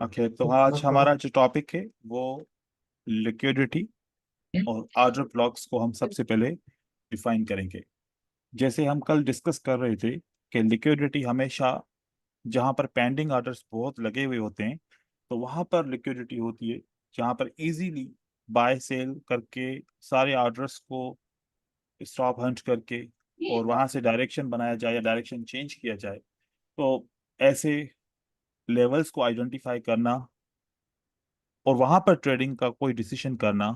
Okay, तो आज हमारा जो टॉपिक है वो लिक्विडिटी और ऑर्डर ब्लॉक्स को हम सबसे पहले डिफाइन करेंगे। जैसे हम कल डिस्कस कर रहे थे कि लिक्विडिटी हमेशा जहां पर पेंडिंग ऑर्डर्स बहुत लगे हुए होते हैं तो वहां पर लिक्विडिटी होती है, जहां पर इजीली बाय सेल करके सारे ऑर्डर्स को स्टॉप हंट करके और वहां से डायरेक्शन बनाया जाए या डायरेक्शन चेंज किया जाए। तो ऐसे लेवल्स को आइडेंटिफाई करना और वहां पर ट्रेडिंग का कोई डिसीजन करना,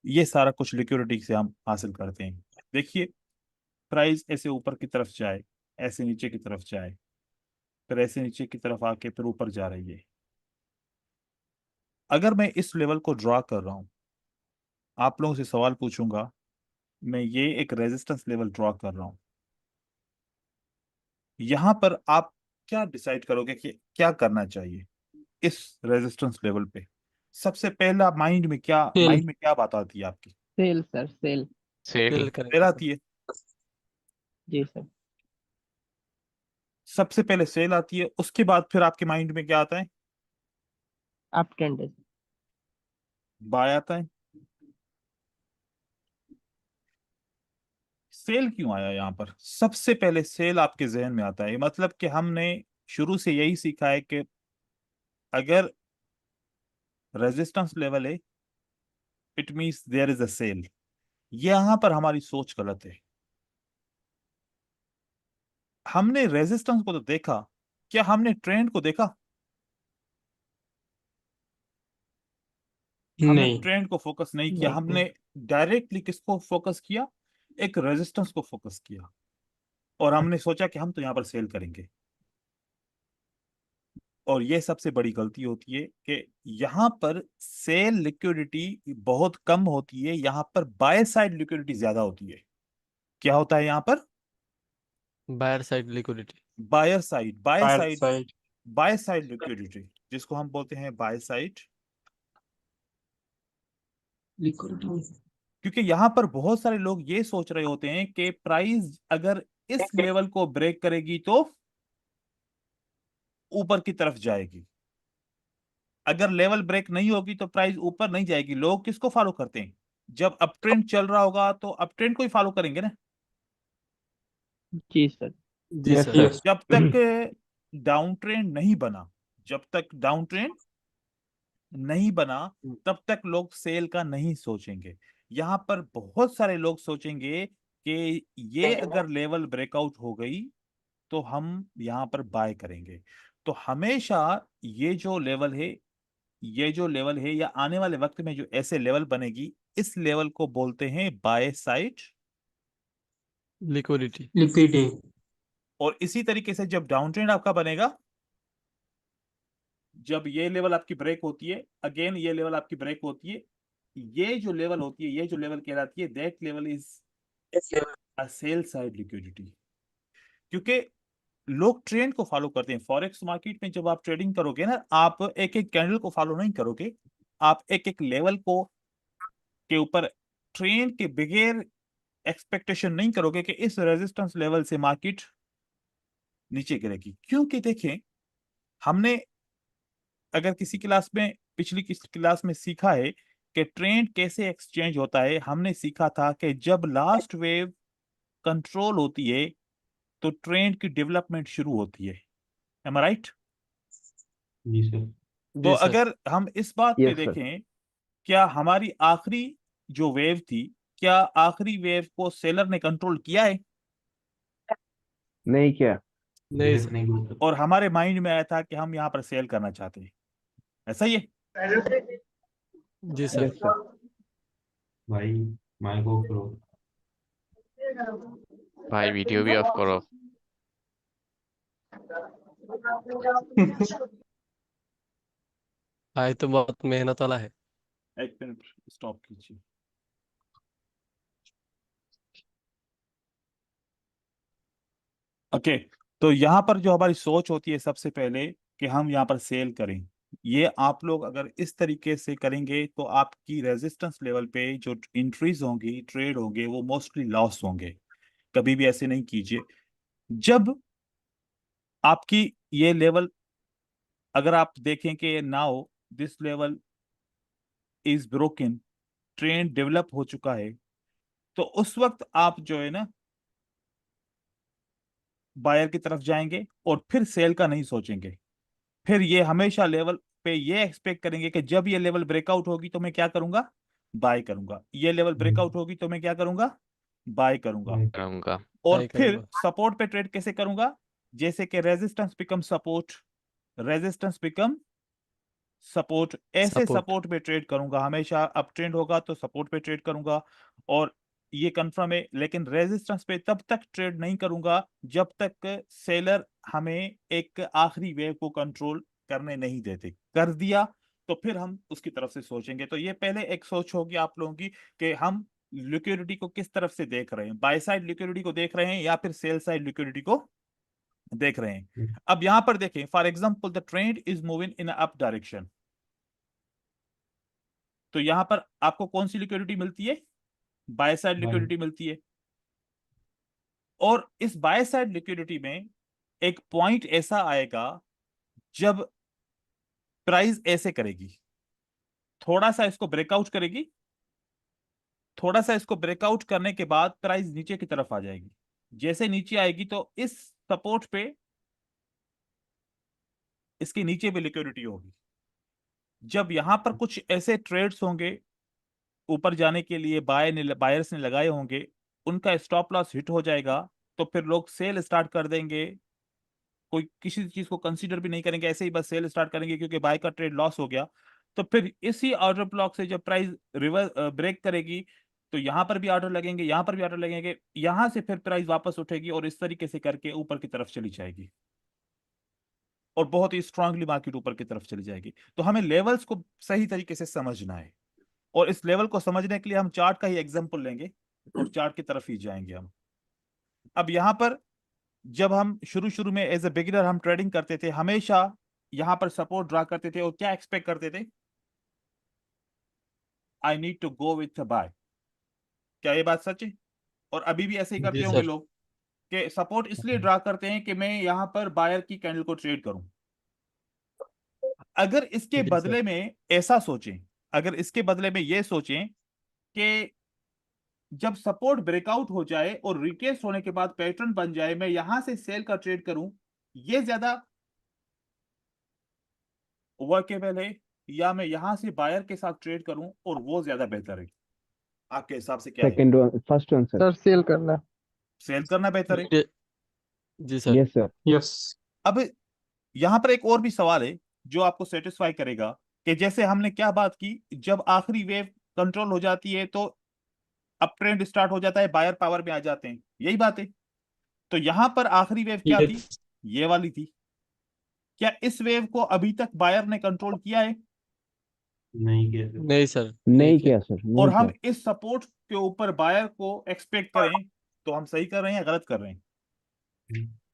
ये सारा कुछ लिक्विडिटी से हम हासिल करते हैं। देखिए, प्राइस ऐसे ऊपर की तरफ जाए, ऐसे नीचे की तरफ जाए, फिर ऐसे नीचे की तरफ आके फिर ऊपर जा रही है। अगर मैं इस लेवल को ड्रॉ कर रहा हूं, आप लोगों से सवाल पूछूंगा, मैं ये एक रेजिस्टेंस लेवल ड्रॉ कर रहा हूं, यहां पर आप क्या डिसाइड करोगे कि क्या करना चाहिए इस रेजिस्टेंस लेवल पे? सबसे पहला सेल। माइंड में क्या बात आती है आपकी? Sell sir, sell. Sell sell sell करेंगे सर। आती है। जी सर। सबसे पहले सेल आती है, उसके बाद फिर आपके माइंड में क्या आता है? अप ट्रेंड है। बाय आता है। सेल क्यों आया यहाँ पर? सबसे पहले सेल आपके जहन में आता है, मतलब कि हमने शुरू से यही सीखा है कि अगर रेजिस्टेंस लेवल है, it means there is a sell. यहाँ पर हमारी सोच गलत है। हमने रेजिस्टेंस को तो देखा, क्या हमने ट्रेंड को देखा? हमने नहीं। ट्रेंड को फोकस नहीं किया, नहीं। हमने डायरेक्टली किसको फोकस किया? एक रेजिस्टेंस को फोकस किया और हमने सोचा कि हम तो यहाँ पर सेल करेंगे। और ये सबसे बड़ी गलती होती है कि यहाँ पर सेल लिक्विडिटी बहुत कम होती है, यहाँ पर बाय साइड लिक्विडिटी ज्यादा होती है। क्या होता है यहाँ पर? Buyer side liquidity. Buyer side, buyer side buy side liquidity, जिसको हम बोलते हैं बाय साइड। लिक्विडिटी। क्योंकि यहाँ पर बहुत सारे लोग ये सोच रहे होते हैं कि प्राइस अगर इस लेवल को ब्रेक करेगी तो ऊपर की तरफ जाएगी, अगर लेवल ब्रेक नहीं होगी तो प्राइस ऊपर नहीं जाएगी। लोग किसको फॉलो करते हैं? जब अप ट्रेंड चल रहा होगा तो अप ट्रेंड को ही फॉलो करेंगे ना। जी सर। जी यस सर। सर। जब तक डाउन ट्रेंड नहीं बना, जब तक डाउन ट्रेंड नहीं बना, तब तक लोग सेल का नहीं सोचेंगे। यहां पर बहुत सारे लोग सोचेंगे कि ये अगर लेवल ब्रेकआउट हो गई तो हम यहां पर बाय करेंगे। तो हमेशा ये जो लेवल है, ये जो लेवल है या आने वाले वक्त में जो ऐसे लेवल बनेगी, इस लेवल को बोलते हैं बाय साइड लिक्विडिटी। लिक्विडिटी। और इसी तरीके से जब डाउन ट्रेंड आपका बनेगा, जब ये लेवल आपकी ब्रेक होती है, अगेन ये लेवल आपकी ब्रेक होती है, ये जो लेवल होती है, ये जो लेवल कहलाती है, that level is a sell side liquidity. क्योंकि लोग ट्रेंड को फॉलो करते हैं। फॉरेक्स मार्केट में जब आप ट्रेडिंग करोगे ना, आप एक एक कैंडल को फॉलो नहीं करोगे, आप एक एक लेवल को के ऊपर ट्रेंड के बगैर एक्सपेक्टेशन नहीं करोगे कि इस रेजिस्टेंस लेवल से मार्केट नीचे गिरेगी। क्योंकि देखें, हमने अगर किसी क्लास में, पिछली किसी क्लास में सीखा है कि ट्रेंड कैसे एक्सचेंज होता है। हमने सीखा था कि जब लास्ट वेव कंट्रोल होती है तो ट्रेंड की डेवलपमेंट शुरू होती है। एम आई राइट? जी सर। तो जी सर। अगर हम इस बात पे यस सर। देखें, क्या हमारी आखिरी जो वेव थी, क्या आखिरी वेव को सेलर ने कंट्रोल किया है? नहीं क्या? नहीं सर। नहीं बोल सकते। और हमारे माइंड में आया था कि हम यहाँ पर सेल करना चाहते हैं, ऐसा ही है। जी सर। Yes sir. भाई माइक ऑफ करो। भाई वीडियो भी ऑफ करो। भाई तो बहुत मेहनत वाला है। एक मिनट स्टॉप कीजिए। ओके, तो यहाँ पर जो हमारी सोच होती है सबसे पहले कि हम यहाँ पर सेल करें, ये आप लोग अगर इस तरीके से करेंगे तो आपकी रेजिस्टेंस लेवल पे जो इंट्रीज होंगी, ट्रेड होंगे, वो मोस्टली लॉस होंगे। कभी भी ऐसे नहीं कीजिए। जब आपकी ये लेवल अगर आप देखें कि now this level is broken, trend develop हो चुका है, तो उस वक्त आप जो है ना बायर की तरफ जाएंगे और फिर सेल का नहीं सोचेंगे। फिर ये हमेशा लेवल पे ये एक्सपेक्ट करेंगे कि जब ये लेवल ब्रेकआउट होगी तो मैं क्या करूंगा, बाय करूंगा। ये लेवल ब्रेकआउट होगी तो मैं क्या करूंगा, बाय करूंगा। करूंगा। और बाय फिर करूंगा। सपोर्ट पे ट्रेड कैसे करूंगा, जैसे कि resistance become support, resistance become support, ऐसे सपोर्ट। सपोर्ट पे ट्रेड करूंगा। हमेशा अप ट्रेंड होगा तो सपोर्ट पे ट्रेड करूंगा, और ये कंफर्म है। लेकिन रेजिस्टेंस पे तब तक ट्रेड नहीं करूंगा जब तक सेलर हमें एक आखिरी वेव को कंट्रोल करने नहीं देते। कर दिया तो फिर हम उसकी तरफ से सोचेंगे। तो ये पहले एक सोच होगी आप लोगों की कि हम लिक्विडिटी को किस तरफ से देख रहे हैं, बाय साइड लिक्विडिटी को देख रहे हैं या फिर सेल साइड लिक्विडिटी को देख रहे हैं। अब यहां पर देखें, for example the trend is moving in up direction, तो यहां पर आपको कौन सी लिक्विडिटी मिलती है, बाय साइड लिक्विडिटी मिलती है। और इस बाय साइड लिक्विडिटी में एक पॉइंट ऐसा आएगा जब प्राइस ऐसे करेगी, थोड़ा सा इसको ब्रेकआउट करेगी, थोड़ा सा इसको ब्रेकआउट करने के बाद प्राइस नीचे की तरफ आ जाएगी। जैसे नीचे आएगी तो इस सपोर्ट पे इसके नीचे भी लिक्विडिटी होगी। जब यहां पर कुछ ऐसे ट्रेड्स होंगे ऊपर जाने के लिए बायर्स ने लगाए होंगे, उनका स्टॉप लॉस हिट हो जाएगा, तो फिर लोग सेल स्टार्ट कर देंगे। कोई किसी चीज को कंसीडर भी नहीं करेंगे, ऐसे ही बस सेल स्टार्ट करेंगे क्योंकि बाय का ट्रेड लॉस हो गया। तो फिर इसी ऑर्डर ब्लॉक से जब प्राइस रिवर्स ब्रेक करेगी तो यहां पर भी ऑर्डर लगेंगे, यहां पर भी ऑर्डर लगेंगे, यहां से फिर प्राइस वापस उठेगी और इस तरीके से करके ऊपर की तरफ चली जाएगी और बहुत ही स्ट्रांगली मार्केट ऊपर की तरफ चली जाएगी। तो हमें लेवल्स को सही तरीके से समझना है, और इस लेवल को समझने के लिए हम चार्ट का ही एग्जांपल लेंगे और चार्ट की तरफ ही जाएंगे हम। अब यहां पर जब हम शुरू शुरू में एज ए बिगिनर हम ट्रेडिंग करते थे, हमेशा यहां पर सपोर्ट ड्रा करते थे और क्या एक्सपेक्ट करते थे, I need to go with buy. क्या ये बात सच है? और अभी भी ऐसे ही करते जी होंगे सर। लोग कि सपोर्ट इसलिए ड्रा करते हैं कि मैं यहां पर बायर की कैंडल को ट्रेड करूं। अगर इसके जी सर। बदले में ऐसा सोचें, अगर इसके बदले में ये सोचें कि जब सपोर्ट ब्रेकआउट हो जाए और रिटेस्ट होने के बाद पैटर्न बन जाए, मैं यहां से सेल का ट्रेड करूं, ये ज्यादा वर्केबल है या मैं यहां से बायर के साथ ट्रेड करूं और वो ज्यादा बेहतर है? आपके हिसाब से क्या है? Second one, first one sir. Sir sell करना। सेल करना बेहतर है। जी सर। Yes sir. यस। अब यहां पर एक और भी सवाल है जो आपको सेटिस्फाई करेगा कि जैसे हमने क्या बात की, जब आखिरी वेव कंट्रोल हो जाती है तो अप ट्रेंड स्टार्ट हो जाता है, बायर पावर में आ जाते हैं, यही बात है। तो यहां पर आखिरी वेव क्या थी, Yes. ये वाली थी। क्या इस वेव को अभी तक बायर ने कंट्रोल किया है? नहीं किया सर। नहीं सर। नहीं किया सर, और नहीं हम किया। इस सपोर्ट के ऊपर बायर को एक्सपेक्ट करें तो हम सही कर रहे हैं या गलत कर रहे हैं?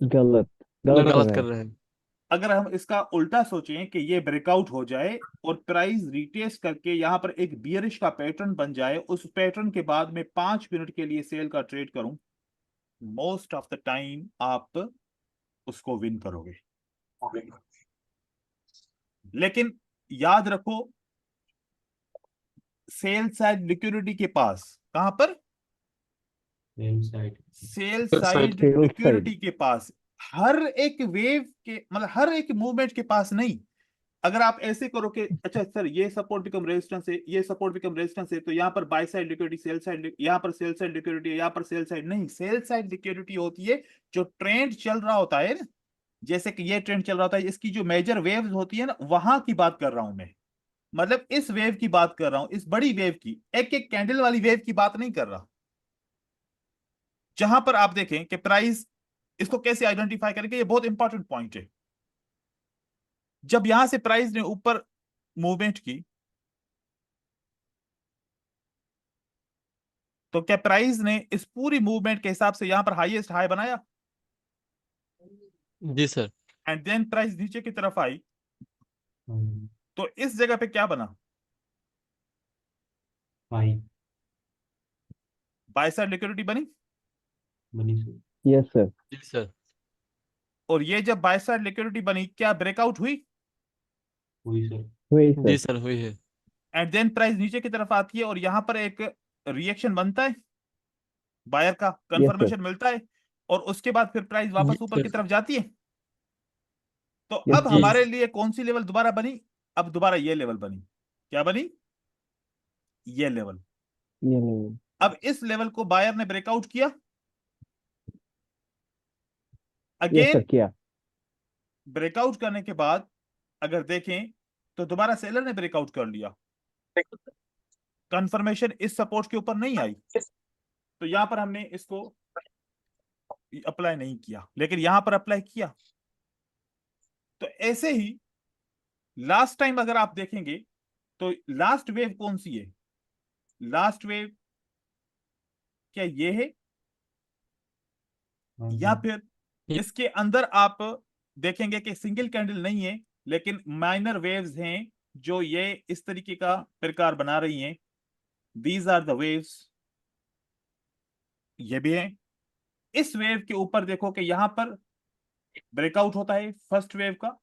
गलत गलत कर गलत रहे कर हैं। रहे हैं। अगर हम इसका उल्टा सोचें कि ये ब्रेकआउट हो जाए और प्राइस रिटेस्ट करके यहां पर एक बियरिश का पैटर्न बन जाए, उस पैटर्न के बाद में 5 मिनट के लिए सेल का ट्रेड करूं, मोस्ट ऑफ द टाइम आप उसको विन करोगे। लेकिन याद रखो, सेल साइड लिक्विडिटी के पास, कहां पर, same side. Sell Sell side side. Sell liquidity के पास, हर एक वेव के मतलब हर एक मूवमेंट के पास नहीं। अगर आप ऐसे करो कि अच्छा सर ये सपोर्ट बिकम रेजिस्टेंस है, ये सपोर्ट बिकम रेजिस्टेंस है, तो यहाँ पर bye side liquidity, sell side, यहाँ पर सेल साइड लिक्विडिटी है, यहाँ पर सेल साइड नहीं। सेल साइड लिक्विडिटी होती है जो ट्रेंड चल रहा होता है ना, जैसे कि ये ट्रेंड चल रहा होता है, इसकी जो मेजर वेव्स होती है ना, वहां की बात कर रहा हूं मैं। मतलब इस वेव की बात कर रहा हूं, इस बड़ी वेव की, एक एक कैंडल वाली वेव की बात नहीं कर रहा। जहां पर आप देखें कि प्राइस, इसको कैसे आइडेंटिफाई करेंगे, ये बहुत इंपॉर्टेंट पॉइंट है। जब यहां से प्राइस ने ऊपर मूवमेंट की तो क्या प्राइस ने इस पूरी मूवमेंट के हिसाब से यहां पर हाईएस्ट हाई बनाया? जी सर। एंड देन प्राइस नीचे की तरफ आई हाँ, तो इस जगह पे क्या बना, हाई बाय साइड लिक्विडिटी बनी। बनी सर। Yes sir. जी सर। और ये जब बाय साइड लिक्विडिटी बनी, क्या ब्रेकआउट हुई? हुई सर। हुई जी सर। सर हुई है। एंड देन प्राइस नीचे की तरफ आती है और यहाँ पर एक रिएक्शन बनता है, बायर का यस सर। कंफर्मेशन मिलता है, और उसके बाद फिर प्राइस जी वापस ऊपर की सर। तरफ जाती है। तो Yes, अब sir. हमारे लिए कौन सी लेवल दोबारा बनी? अब दोबारा ये लेवल बनी। क्या बनी? ये लेवल। ये नहीं। अब इस लेवल को बायर ने ब्रेकआउट किया यस सर अगेन। किया। ब्रेकआउट करने के बाद अगर देखें तो दोबारा सेलर ने ब्रेकआउट कर लिया, कंफर्मेशन इस सपोर्ट के ऊपर नहीं आई, तो यहां पर हमने इसको अप्लाई नहीं किया, लेकिन यहां पर अप्लाई किया। तो ऐसे ही लास्ट टाइम अगर आप देखेंगे तो लास्ट वेव कौन सी है? लास्ट वेव क्या ये है, हाँ या जी। फिर इसके अंदर आप देखेंगे कि सिंगल कैंडल नहीं है लेकिन माइनर वेव्स हैं जो ये इस तरीके का प्रकार बना रही हैं। दीज आर द वेव्स, ये भी है। इस वेव के ऊपर देखो कि यहां पर ब्रेकआउट होता है फर्स्ट वेव का,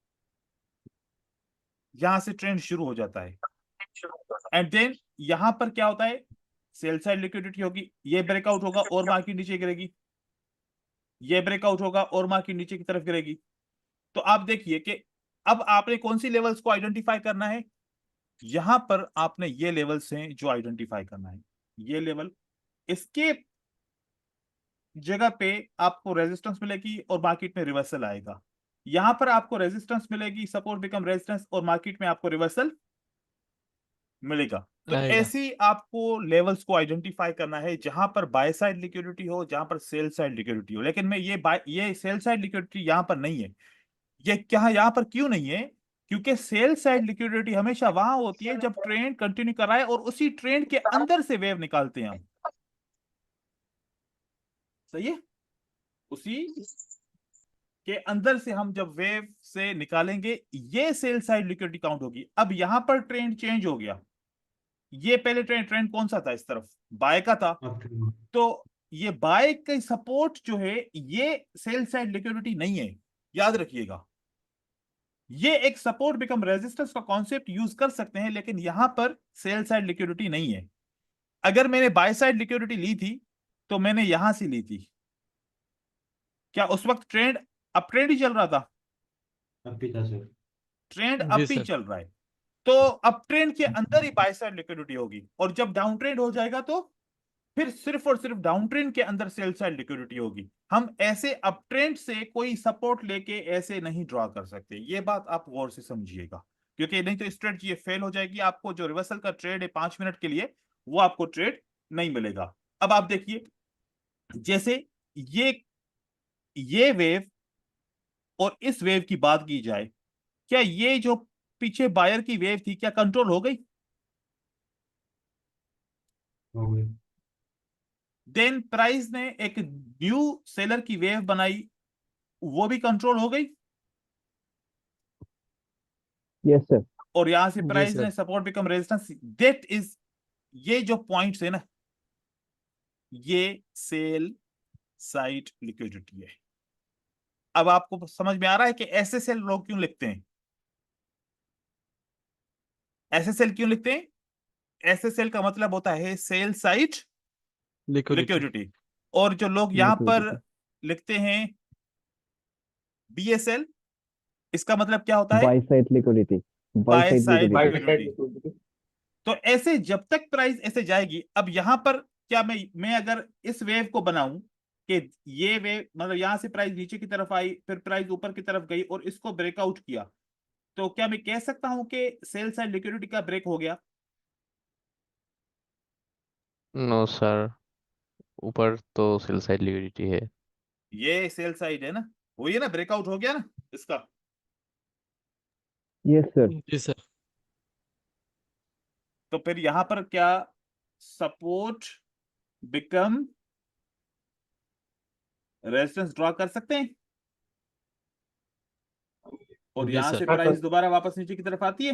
यहां से ट्रेंड शुरू हो जाता है, एंड देन यहां पर क्या होता है? सेल साइड लिक्विडिटी होगी, ये ब्रेकआउट होगा और मार्केट नीचे गिरेगी, ये ब्रेकआउट होगा और मार्केट नीचे की तरफ गिरेगी। तो आप देखिए कि अब आपने कौन सी लेवल्स को आइडेंटिफाई करना है? यहां पर आपने ये लेवल्स हैं जो आइडेंटिफाई करना है। ये लेवल, इसके जगह पे आपको रेजिस्टेंस मिलेगी और मार्केट में रिवर्सल आएगा। यहां पर आपको रेजिस्टेंस मिलेगी, सपोर्ट बिकम रेजिस्टेंस, और मार्केट में आपको रिवर्सल मिलेगा। तो आएगा। ऐसी आपको लेवल्स को आइडेंटिफाई करना है जहां पर बाय साइड लिक्विडिटी हो, जहां पर सेल साइड लिक्विडिटी हो। लेकिन मैं ये सेल साइड लिक्विडिटी यहां पर नहीं है। ये क्या यहां पर क्यों नहीं है? क्योंकि सेल साइड लिक्विडिटी हमेशा वहां होती है जब ट्रेंड कंटिन्यू कर रहा है और उसी ट्रेंड के अंदर से वेव निकालते हैं हम। सही है? उसी के अंदर से हम जब वेव से निकालेंगे, ये सेल साइड लिक्विडिटी काउंट होगी। अब यहां पर ट्रेंड चेंज हो गया। ये पहले ट्रेंड कौन सा था? इस तरफ बाय का था। आफ्टर। तो ये बाय का सपोर्ट जो है ये सेल साइड लिक्विडिटी नहीं है, याद रखिएगा। ये एक सपोर्ट बिकम रेजिस्टेंस का कॉन्सेप्ट यूज कर सकते हैं, लेकिन यहां पर सेल साइड लिक्विडिटी नहीं है। अगर मैंने बाय साइड लिक्विडिटी ली थी तो मैंने यहां से ली थी। क्या उस वक्त ट्रेंड अप ट्रेंड ही चल रहा था? अब भी था सर। ट्रेंड जी अप ही सर। चल रहा है, तो अप ट्रेंड के अंदर ही बाय साइड लिक्विडिटी होगी, और जब डाउन ट्रेंड हो जाएगा तो फिर सिर्फ और सिर्फ डाउन ट्रेंड के अंदर सेल साइड लिक्विडिटी होगी। हम ऐसे अप ट्रेंड से कोई सपोर्ट लेके ऐसे नहीं ड्रॉ कर सकते। ये बात आप गौर से समझिएगा, क्योंकि नहीं तो स्ट्रेटजी फेल हो जाएगी। आपको जो रिवर्सल का ट्रेड है 5 मिनट के लिए, वो आपको ट्रेड नहीं मिलेगा। अब आप देखिए, जैसे ये वेव और इस वेव की बात की जाए, क्या ये जो पीछे बायर की वेव थी क्या कंट्रोल हो गई? हो गई। देन प्राइस ने एक न्यू सेलर की वेव बनाई, वो भी कंट्रोल हो गई, यस सर। और यहां से जी प्राइस सर। ने support become resistance. That is, ये जो पॉइंट्स है ना, ये सेल साइड लिक्विडिटी है। अब आपको समझ में आ रहा है कि एसएसएल लोग क्यों लिखते हैं? एसएसएल क्यों लिखते हैं? एसएसएल का मतलब होता है सेल साइड लिक्विडिटी। लिक्विडिटी। और जो लोग यहां पर लिक्विडिटी। लिखते हैं बीएसएल, इसका मतलब क्या होता है? Buy side liquidity. Buy buy side side liquidity. Liquidity. तो ऐसे जब तक प्राइस ऐसे जाएगी, अब यहां पर क्या मैं अगर इस वेव को बनाऊं कि ये वेव मतलब यहां से प्राइस नीचे की तरफ आई, फिर प्राइस ऊपर की तरफ गई और इसको ब्रेकआउट किया, तो क्या मैं कह सकता हूं कि सेल साइड लिक्विडिटी का ब्रेक हो गया? नो सर, ऊपर तो सेल साइड लिक्विडिटी है। ये सेल साइड है ना, वही है ना, ब्रेकआउट हो गया ना इसका। Yes sir. जी सर। तो फिर यहां पर क्या सपोर्ट बिकम रेजिस्टेंस ड्रॉ कर सकते हैं, और जी यहां सर। से प्राइस दोबारा वापस नीचे की तरफ आती है।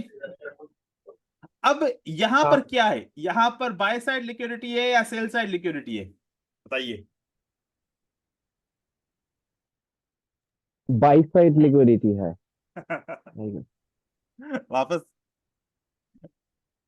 अब यहां पर क्या है? यहां पर बाय साइड लिक्विडिटी है या सेल साइड लिक्विडिटी है? बताइए। बाय साइड लिक्विडिटी है। वापस,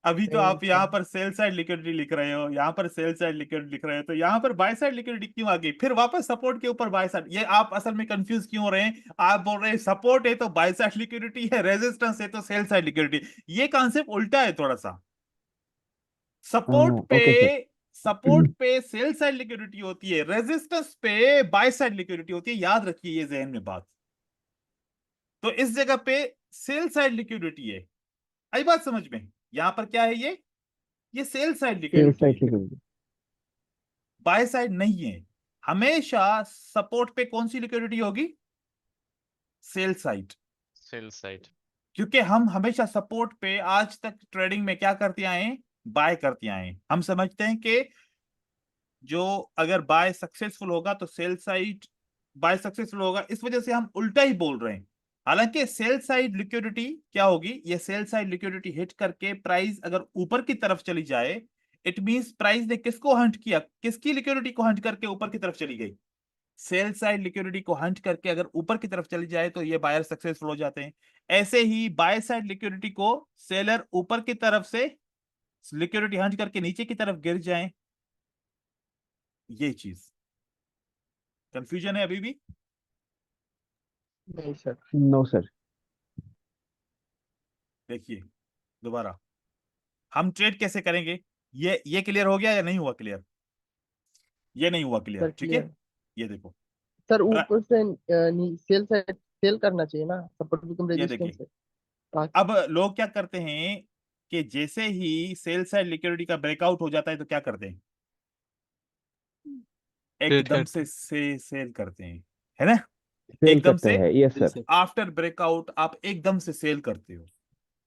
अभी तो नहीं आप यहाँ सर। पर सेल साइड लिक्विडिटी लिख रहे हो, यहाँ पर सेल साइड लिक्विडिटी लिख रहे हो, तो यहाँ पर बाय साइड लिक्विडिटी क्यों आ गई? फिर वापस सपोर्ट के ऊपर बाय साइड, ये आप असल में कंफ्यूज क्यों हो रहे हैं? आप बोल रहे हैं सपोर्ट है तो बाय साइड लिक्विडिटी है, रेजिस्टेंस है तो सेल साइड लिक्विडिटी। ये कॉन्सेप्ट उल्टा है थोड़ा सा। सपोर्ट पे ओके सर। सपोर्ट पे सेल साइड लिक्विडिटी होती है, रेजिस्टेंस पे बाय साइड लिक्विडिटी होती है, याद रखिए ये जहन में बात। तो इस जगह पे सेल साइड लिक्विडिटी है, आई बात समझ में? यहां पर क्या है? ये sell side sell liquidity side है, लिक्विडिटी। बाय साइड नहीं है। हमेशा सपोर्ट पे कौन सी लिक्विडिटी होगी? Sell side. Sell side. क्योंकि हम हमेशा सपोर्ट पे आज तक ट्रेडिंग में क्या करते आए हैं? बाय करते आए हैं। हम समझते हैं कि जो अगर बाय सक्सेसफुल होगा तो सेल साइड बाय सक्सेसफुल होगा, इस वजह से हम उल्टा ही बोल रहे हैं। हालांकि सेल साइड लिक्विडिटी क्या होगी? ये सेल साइड लिक्विडिटी हिट करके प्राइस अगर ऊपर की तरफ चली जाए, इट मींस प्राइस ने किसको हंट किया? किसकी लिक्विडिटी को हंट करके ऊपर की तरफ चली गई? सेल साइड लिक्विडिटी को हंट करके अगर ऊपर की तरफ चली जाए तो ये बायर सक्सेसफुल हो जाते हैं। ऐसे ही बाय साइड लिक्विडिटी को सेलर ऊपर की तरफ से लिक्विडिटी हंट करके नीचे की तरफ गिर जाए, ये चीज कंफ्यूजन है अभी भी? नहीं सर। No sir. देखिए दोबारा, हम ट्रेड कैसे करेंगे? ये क्लियर हो गया या नहीं हुआ क्लियर? ये नहीं हुआ क्लियर, सर ठीक है? क्लियर। ये देखो, सर ऊपर से सेल साइड सेल करना चाहिए ना, सपोर्ट बिकम ये रेजिस्टेंस देखिए, से। ताकि अब लोग क्या करते हैं कि जैसे ही सेल साइड लिक्विडिटी का ब्रेकआउट हो जाता है तो क्या करते हैं? ट्रेड एकदम करते से सेल करते हैं, है ना? सेल एकदम करते से हैं, यस जी सर। सर। आफ्टर ब्रेकआउट आप एकदम से सेल करते हो।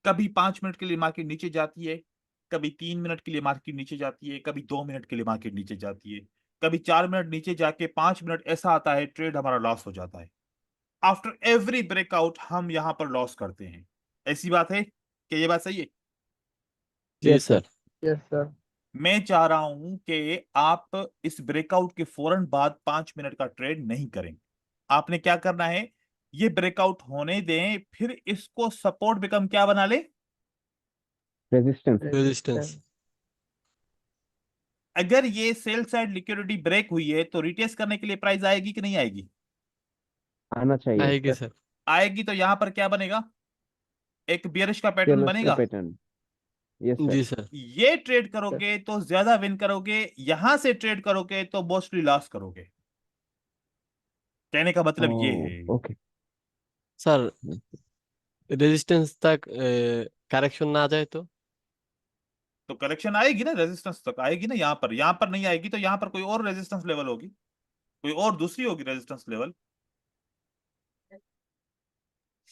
कभी 5 मिनट के लिए मार्केट नीचे जाती है, कभी 3 मिनट के लिए मार्केट नीचे जाती है, कभी 2 मिनट के लिए मार्केट नीचे जाती है, कभी 4 मिनट नीचे जाके 5 मिनट ऐसा आता है ट्रेड हमारा लॉस हो जाता है। आफ्टर एवरी ब्रेकआउट हम यहां पर लॉस करते हैं। ऐसी बात है कि ये बात सही है? जी yes sir. Sir. Yes sir. मैं चाह रहा हूं कि आप इस ब्रेकआउट के फौरन बाद 5 मिनट का ट्रेड नहीं करें। आपने क्या करना है? ये ब्रेकआउट होने दें, फिर इसको सपोर्ट बिकम क्या बना ले? रेजिस्टेंस। रेजिस्टेंस। अगर ये सेल साइड लिक्विडिटी ब्रेक हुई है तो रिटेस्ट करने के लिए प्राइस आएगी कि नहीं आएगी? आना चाहिए आएगी सर। सर। आएगी, तो यहां पर क्या बनेगा? एक बियरिश का पैटर्न सेलर्स का बनेगा। पैटर्न। Yes sir. जी सर। ये ट्रेड करोगे तो ज्यादा विन करोगे, यहां से ट्रेड करोगे तो मोस्टली लॉस करोगे। कहने का मतलब ये है। ओके। सर रेजिस्टेंस तक करेक्शन ना आ जाए तो करेक्शन आएगी ना, रेजिस्टेंस तक आएगी ना। यहां पर नहीं आएगी तो यहां पर कोई और रेजिस्टेंस लेवल होगी, कोई और दूसरी होगी resistance level,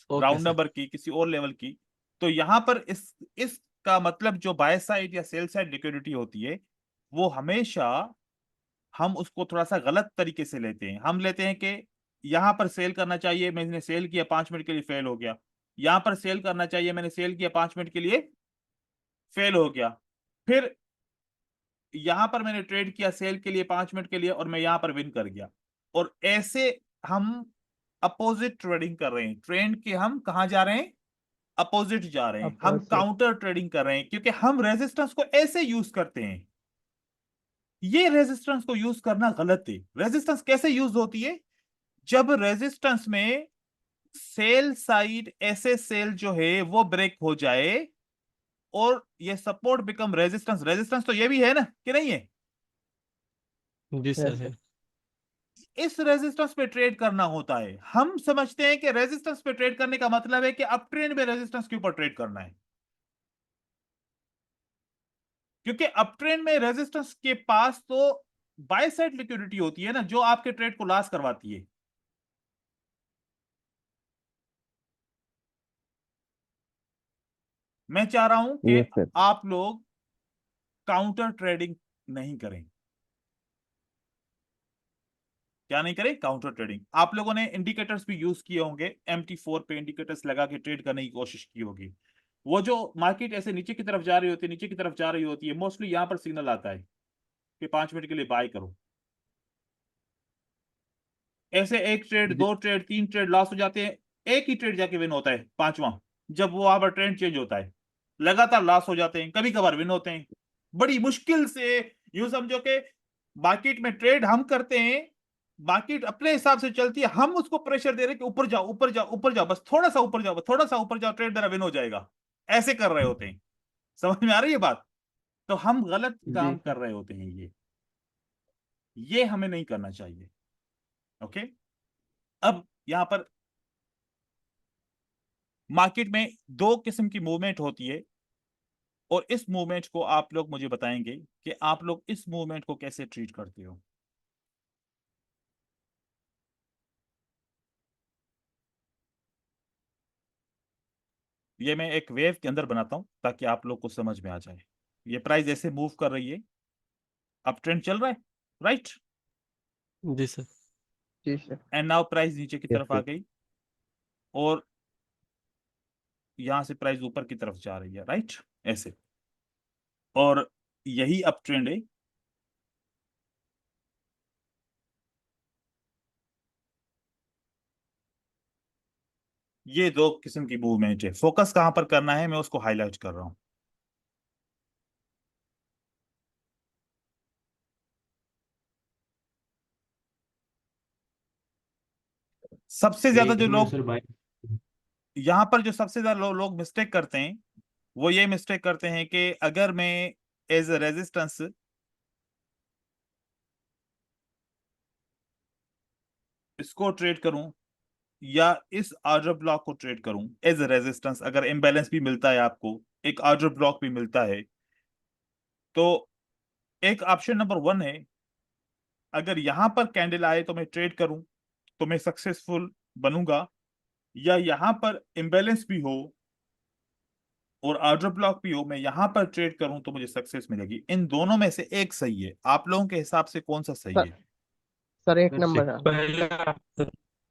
okay round sir. Number की, किसी और लेवल की। तो यहां पर इसका मतलब जो बाय साइड या सेल साइड लिक्विडिटी होती है, वो हमेशा हम उसको थोड़ा सा गलत तरीके से लेते हैं। हम लेते हैं कि यहां पर सेल करना चाहिए, मैंने सेल किया 5 मिनट के लिए फेल हो गया। यहां पर सेल करना चाहिए, मैंने सेल किया 5 मिनट के लिए फेल हो गया। फिर यहां पर मैंने ट्रेड किया सेल के लिए 5 मिनट के लिए और मैं यहां पर विन कर गया। और ऐसे हम अपोजिट ट्रेडिंग कर रहे हैं। ट्रेंड के हम कहां जा रहे हैं? अपोजिट जा रहे हैं, हम Opposite। काउंटर ट्रेडिंग कर रहे हैं, क्योंकि हम रेजिस्टेंस को ऐसे यूज करते हैं। ये रेजिस्टेंस को यूज करना गलत है। रेजिस्टेंस कैसे यूज होती है? जब रेजिस्टेंस में सेल साइड ऐसे सेल जो है वो ब्रेक हो जाए और ये सपोर्ट बिकम रेजिस्टेंस। रेजिस्टेंस तो ये भी है ना, कि नहीं है? जी सर यस है। सर। इस रेजिस्टेंस पे ट्रेड करना होता है। हम समझते हैं कि रेजिस्टेंस पे ट्रेड करने का मतलब है कि अप ट्रेंड में रेजिस्टेंस के ऊपर ट्रेड करना है, क्योंकि अप ट्रेंड में रेजिस्टेंस के पास तो बाय साइड लिक्विडिटी होती है ना, जो आपके ट्रेड को लॉस करवाती है। मैं चाह रहा हूं कि यस सर। आप लोग काउंटर ट्रेडिंग नहीं करें। क्या नहीं करें? Counter trading. आप लोगों ने इंडिकेटर्स भी यूज किए होंगे, MT4 पे इंडिकेटर्स लगा के ट्रेड करने की कोशिश की होगी। वो जो मार्केट ऐसे नीचे की तरफ जा रही होती है, नीचे की तरफ जा रही होती है, मोस्टली यहां पर सिग्नल आता है कि 5 मिनट के लिए बाय करो। ऐसे एक ट्रेड, जी दो ट्रेड, तीन ट्रेड लॉस हो जाते हैं, एक ही ट्रेड जाके विन होता है, पांचवा। जब वो वहां पर ट्रेंड चेंज होता है, लगातार लॉस हो जाते हैं, कभी कभार विन होते हैं, बड़ी मुश्किल से। यूं समझो कि मार्केट में ट्रेड हम करते हैं, मार्केट अपने हिसाब से चलती है, हम उसको प्रेशर दे रहे हैं कि ऊपर जाओ ऊपर जाओ ऊपर जाओ, बस थोड़ा सा ऊपर जाओ, बस थोड़ा सा ऊपर जाओ, ट्रेड मेरा विन हो जाएगा, ऐसे कर रहे होते हैं। समझ में आ रही है बात? तो हम गलत जी काम सर। कर रहे होते हैं, ये हमें नहीं करना चाहिए। ओके, अब यहां पर मार्केट में दो किस्म की मूवमेंट होती है, और इस मूवमेंट को आप लोग मुझे बताएंगे कि आप लोग इस मूवमेंट को कैसे ट्रीट करते हो। ये मैं एक वेव के अंदर बनाता हूं ताकि आप लोग को समझ में आ जाए। ये प्राइस ऐसे मूव कर रही है, अब ट्रेंड चल रहा है, राइट? जी सर। जी सर। एंड नाउ प्राइस नीचे की Yes, तरफ आ sir. गई, और यहां से प्राइस ऊपर की तरफ जा रही है, राइट? ऐसे, और यही अप ट्रेंड है। ये दो किस्म की मूवमेंट है, फोकस कहां पर करना है मैं उसको हाईलाइट कर रहा हूं। सबसे ज्यादा एक जो में लोग सर बाय। यहां पर जो सबसे ज्यादा लोग मिस्टेक करते हैं, वो ये मिस्टेक करते हैं कि अगर मैं एज ए रेजिस्टेंस इसको ट्रेड करूं, या इस ऑर्डर ब्लॉक को ट्रेड करूं एज ए रेजिस्टेंस, अगर इम्बैलेंस भी मिलता है आपको, एक ऑर्डर ब्लॉक भी मिलता है, तो एक ऑप्शन नंबर 1 है, अगर यहां पर कैंडल आए तो मैं ट्रेड करूं तो मैं सक्सेसफुल बनूंगा, या यहां पर इम्बैलेंस भी हो और ऑर्डर ब्लॉक भी हो, मैं यहां पर ट्रेड करूं तो मुझे सक्सेस मिलेगी। इन दोनों में से एक सही है, आप लोगों के हिसाब से कौन सा सही सर है? सर एक नंबर है। पहला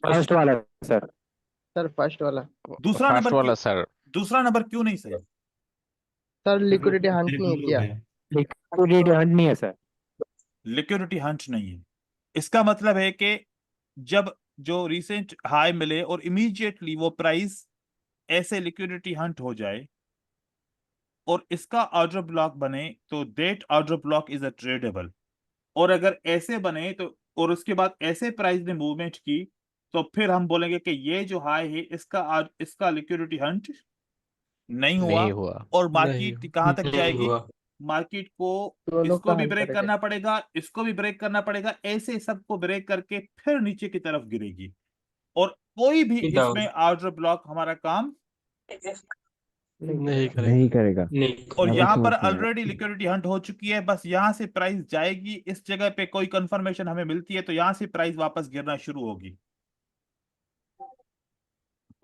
फर्स्ट वाला सर। सर फर्स्ट वाला। दूसरा फर्स्ट नंबर क्यों? वाला सर। दूसरा नंबर क्यों नहीं सही? सर लिक्विडिटी हंट नहीं है क्या? लिक्विडिटी हंट नहीं है सर। लिक्विडिटी हंट नहीं है, इसका मतलब है कि जब जो रिसेंट हाई मिले और इमीडिएटली वो प्राइस ऐसे लिक्विडिटी हंट हो जाए और इसका ऑर्डर ब्लॉक बने, तो that order block is a tradable. और अगर ऐसे बने तो, और उसके बाद ऐसे प्राइस ने मूवमेंट की, तो फिर हम बोलेंगे कि ये जो हाई है इसका लिक्विडिटी हंट नहीं हुआ, नहीं हुआ। और नहीं मार्केट कहां तक जाएगी? मार्केट को दोनों इसको का भी हंट ब्रेक करेगा। करना पड़ेगा, इसको भी ब्रेक करना पड़ेगा, ऐसे सबको ब्रेक करके फिर नीचे की तरफ गिरेगी, और कोई भी इसमें ऑर्डर ब्लॉक हमारा काम। नहीं करेगा। नहीं करेगा। और अभी यहाँ पर समझ में आया। ऑलरेडी लिक्विडिटी हंट हो चुकी है, बस यहाँ से प्राइस जाएगी, इस जगह पे कोई कंफर्मेशन हमें मिलती है तो यहाँ से प्राइस वापस गिरना शुरू होगी।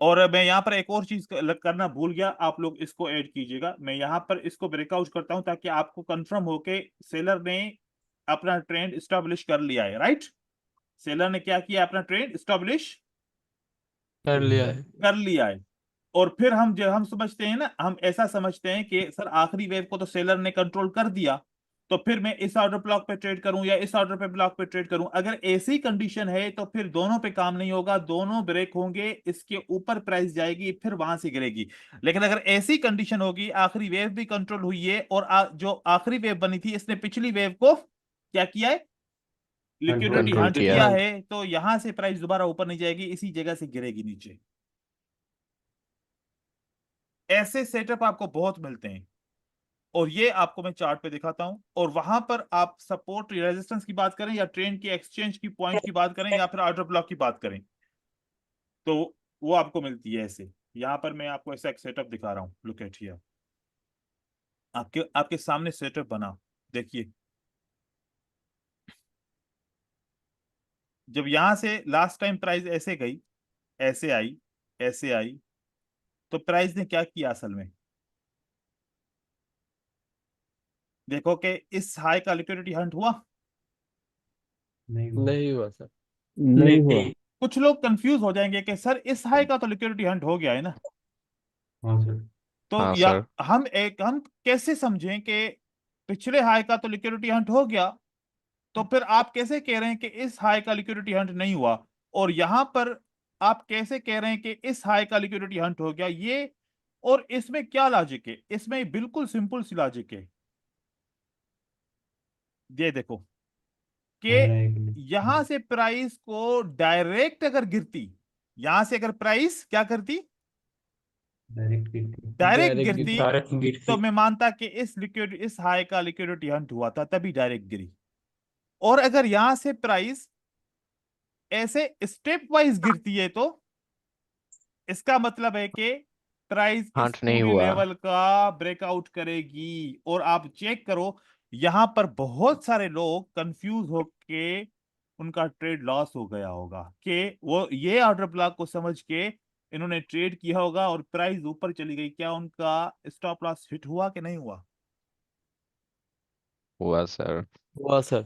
और मैं यहाँ पर एक और चीज करना भूल गया, आप लोग इसको ऐड कीजिएगा। मैं यहाँ पर इसको ब्रेकआउट करता हूं ताकि आपको कंफर्म हो के सेलर ने अपना ट्रेंड स्टैब्लिश कर लिया है, राइट? सेलर ने क्या किया? अपना ट्रेंड स्टैब्लिश कर लिया है। कर लिया है। और फिर हम समझते हैं ना, हम ऐसा समझते हैं कि सर आखिरी वेव को तो सेलर ने कंट्रोल कर दिया, तो फिर मैं इस ऑर्डर ब्लॉक पे ट्रेड करूं या इस ऑर्डर पे ब्लॉक पे ट्रेड करूं। अगर ऐसी कंडीशन है तो फिर दोनों पे काम नहीं होगा, दोनों ब्रेक होंगे, इसके ऊपर प्राइस जाएगी फिर वहां से गिरेगी। लेकिन अगर ऐसी कंडीशन होगी, आखिरी वेव भी कंट्रोल हुई है, और जो आखिरी वेव बनी थी इसने पिछली वेव को क्या किया है? लिक्विडिटी कंट्रोल हंट किया किया है। है, तो यहां से प्राइस दोबारा ऊपर नहीं जाएगी, इसी जगह से गिरेगी नीचे। ऐसे सेटअप आपको बहुत मिलते हैं, और ये आपको मैं चार्ट पे दिखाता हूं। और वहां पर आप सपोर्ट रेजिस्टेंस की बात करें, या ट्रेंड की एक्सचेंज की पॉइंट की बात करें, या फिर ऑर्डर ब्लॉक की बात करें, तो वो आपको मिलती है ऐसे। यहां पर मैं आपको ऐसा एक सेटअप दिखा रहा हूं, लुक एट हियर। आपके आपके सामने सेटअप बना, देखिए। जब यहां से लास्ट टाइम प्राइस ऐसे गई, ऐसे आई, ऐसे आई, तो प्राइस ने क्या किया असल में? देखो कि इस हाई का लिक्विडिटी हंट हुआ? नहीं हुआ सर। नहीं हुआ। कुछ लोग कंफ्यूज हो जाएंगे कि सर इस हाई का तो लिक्विडिटी हंट हो गया है ना, हाँ सर। तो हाँ या सर। हम कैसे समझें कि पिछले हाई का तो लिक्विडिटी हंट हो गया, तो फिर आप कैसे कह रहे हैं कि इस हाई का लिक्विडिटी हंट नहीं हुआ? और यहां पर आप कैसे कह रहे हैं कि इस हाई का लिक्विडिटी हंट हो गया? ये और इसमें क्या लॉजिक है, इसमें बिल्कुल सिंपल सी लॉजिक है। ये देखो कि यहां से प्राइस को डायरेक्ट अगर गिरती, यहां से अगर प्राइस क्या करती, डायरेक्ट गिरती, डायरेक्ट गिरती तो मैं मानता कि इस हाई का लिक्विडिटी हंट हुआ था तभी डायरेक्ट गिरी। और अगर यहां से प्राइस ऐसे स्टेप वाइज गिरती है तो इसका मतलब है कि प्राइस इस हंट नहीं पूरे हुआ। लेवल का ब्रेकआउट करेगी। और आप चेक करो, यहां पर बहुत सारे लोग कंफ्यूज होके उनका ट्रेड लॉस हो गया होगा कि वो ये ऑर्डर ब्लॉक को समझ के इन्होंने ट्रेड किया होगा और प्राइस ऊपर चली गई, क्या उनका स्टॉप लॉस हिट हुआ कि नहीं हुआ? हुआ सर। हुआ सर।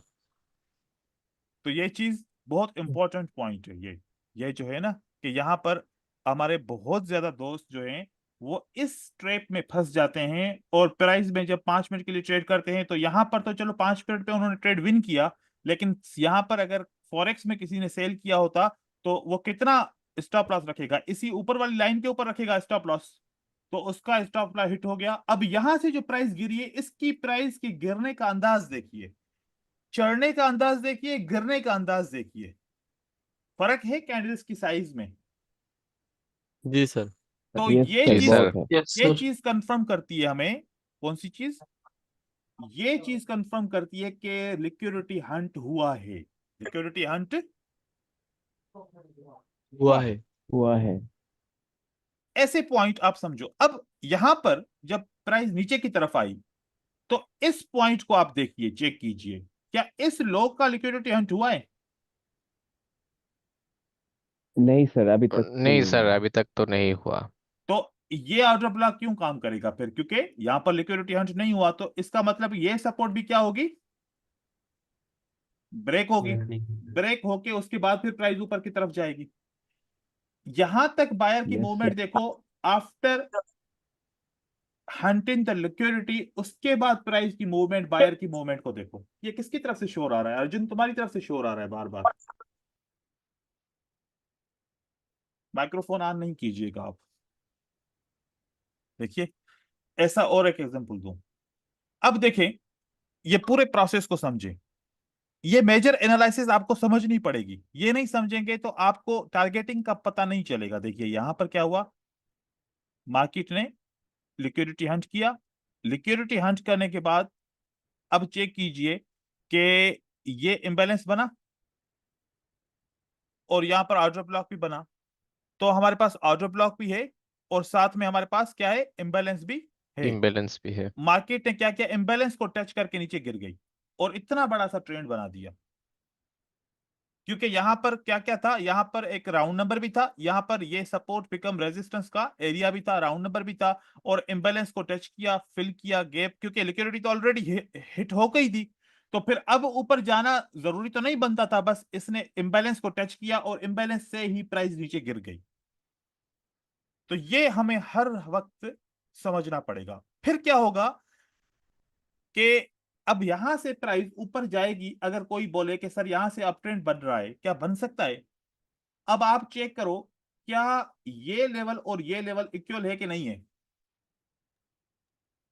तो ये चीज बहुत इंपॉर्टेंट पॉइंट है। ये जो है ना कि यहाँ पर हमारे बहुत ज्यादा दोस्त जो हैं वो इस ट्रैप में फंस जाते हैं। और प्राइस में जब 5 मिनट के लिए ट्रेड करते हैं तो यहाँ पर तो चलो 5 मिनट पे उन्होंने ट्रेड विन किया, लेकिन यहाँ पर अगर फॉरेक्स में किसी ने सेल किया होता तो वो कितना स्टॉप लॉस रखेगा, इसी ऊपर वाली लाइन के ऊपर रखेगा स्टॉप लॉस, तो उसका स्टॉप लॉस हिट हो गया। अब यहां से जो प्राइस गिरी है, इसकी प्राइस के गिरने का अंदाज देखिए, चढ़ने का अंदाज देखिए, गिरने का अंदाज देखिए, फर्क है कैंडल्स की साइज में। जी सर। तो यस ये सर, जी चीज सर। बहुत है। ये चीज कंफर्म करती है हमें, कौन सी चीज? ये चीज कंफर्म करती है कि लिक्विडिटी हंट हुआ है, लिक्विडिटी हंट हुआ है। हुआ है। ऐसे पॉइंट आप समझो। अब यहां पर जब प्राइस नीचे की तरफ आई तो इस पॉइंट को आप देखिए, चेक कीजिए, क्या इस लो का लिक्विडिटी हंट हुआ है? नहीं सर, अभी तक तो नहीं नहीं सर, हुआ। अभी तक तो नहीं हुआ। तो ये ऑर्डर ब्लॉक क्यों काम करेगा फिर? क्योंकि यहां पर लिक्विडिटी हंट नहीं हुआ, तो इसका मतलब ये सपोर्ट भी क्या होगी, ब्रेक होगी। ब्रेक होके उसके बाद फिर प्राइस ऊपर की तरफ जाएगी। यहां तक बायर की यस मूवमेंट सर। देखो, आफ्टर हंटिंग द लिक्विडिटी, उसके बाद प्राइस की मूवमेंट, बायर की मूवमेंट को देखो। ये किसकी तरफ से शोर आ रहा है अर्जुन? तुम्हारी तरफ से शोर आ रहा है बार बार। माइक्रोफोन ऑन नहीं कीजिएगा आप। देखिए, ऐसा और एक एग्जांपल दूं। अब देखें, ये पूरे प्रोसेस को समझें। ये मेजर एनालिसिस आपको समझनी पड़ेगी, ये नहीं समझेंगे तो आपको टारगेटिंग का पता नहीं चलेगा। देखिए यहां पर क्या हुआ, मार्केट ने लिक्विडिटी हंट किया, लिक्विडिटी हंट करने के बाद अब चेक कीजिए कि ये इंबैलेंस बना और यहां पर ऑर्डर ब्लॉक भी बना। तो हमारे पास ऑर्डर ब्लॉक भी है और साथ में हमारे पास क्या है, इंबैलेंस भी है। इम्बैलेंस भी है। मार्केट ने क्या किया, इंबैलेंस को टच करके नीचे गिर गई और इतना बड़ा सा ट्रेंड बना दिया। क्योंकि यहां पर क्या क्या था, यहां पर एक राउंड नंबर भी था, यहां पर ये सपोर्ट बिकम रेजिस्टेंस का एरिया भी था, राउंड नंबर भी था, और इंबैलेंस को टच किया, फिल किया गैप, क्योंकि लिक्विडिटी तो ऑलरेडी हिट हो गई थी। तो फिर अब ऊपर जाना जरूरी तो नहीं बनता था, बस इसने इंबैलेंस को टच किया और इंबैलेंस से ही प्राइस नीचे गिर गई। तो ये हमें हर वक्त समझना पड़ेगा। फिर क्या होगा कि अब यहां से प्राइस ऊपर जाएगी। अगर कोई बोले कि सर यहां से अप ट्रेंड बन रहा है, क्या बन सकता है? अब आप चेक करो, क्या ये लेवल और ये लेवल इक्वल है कि नहीं है?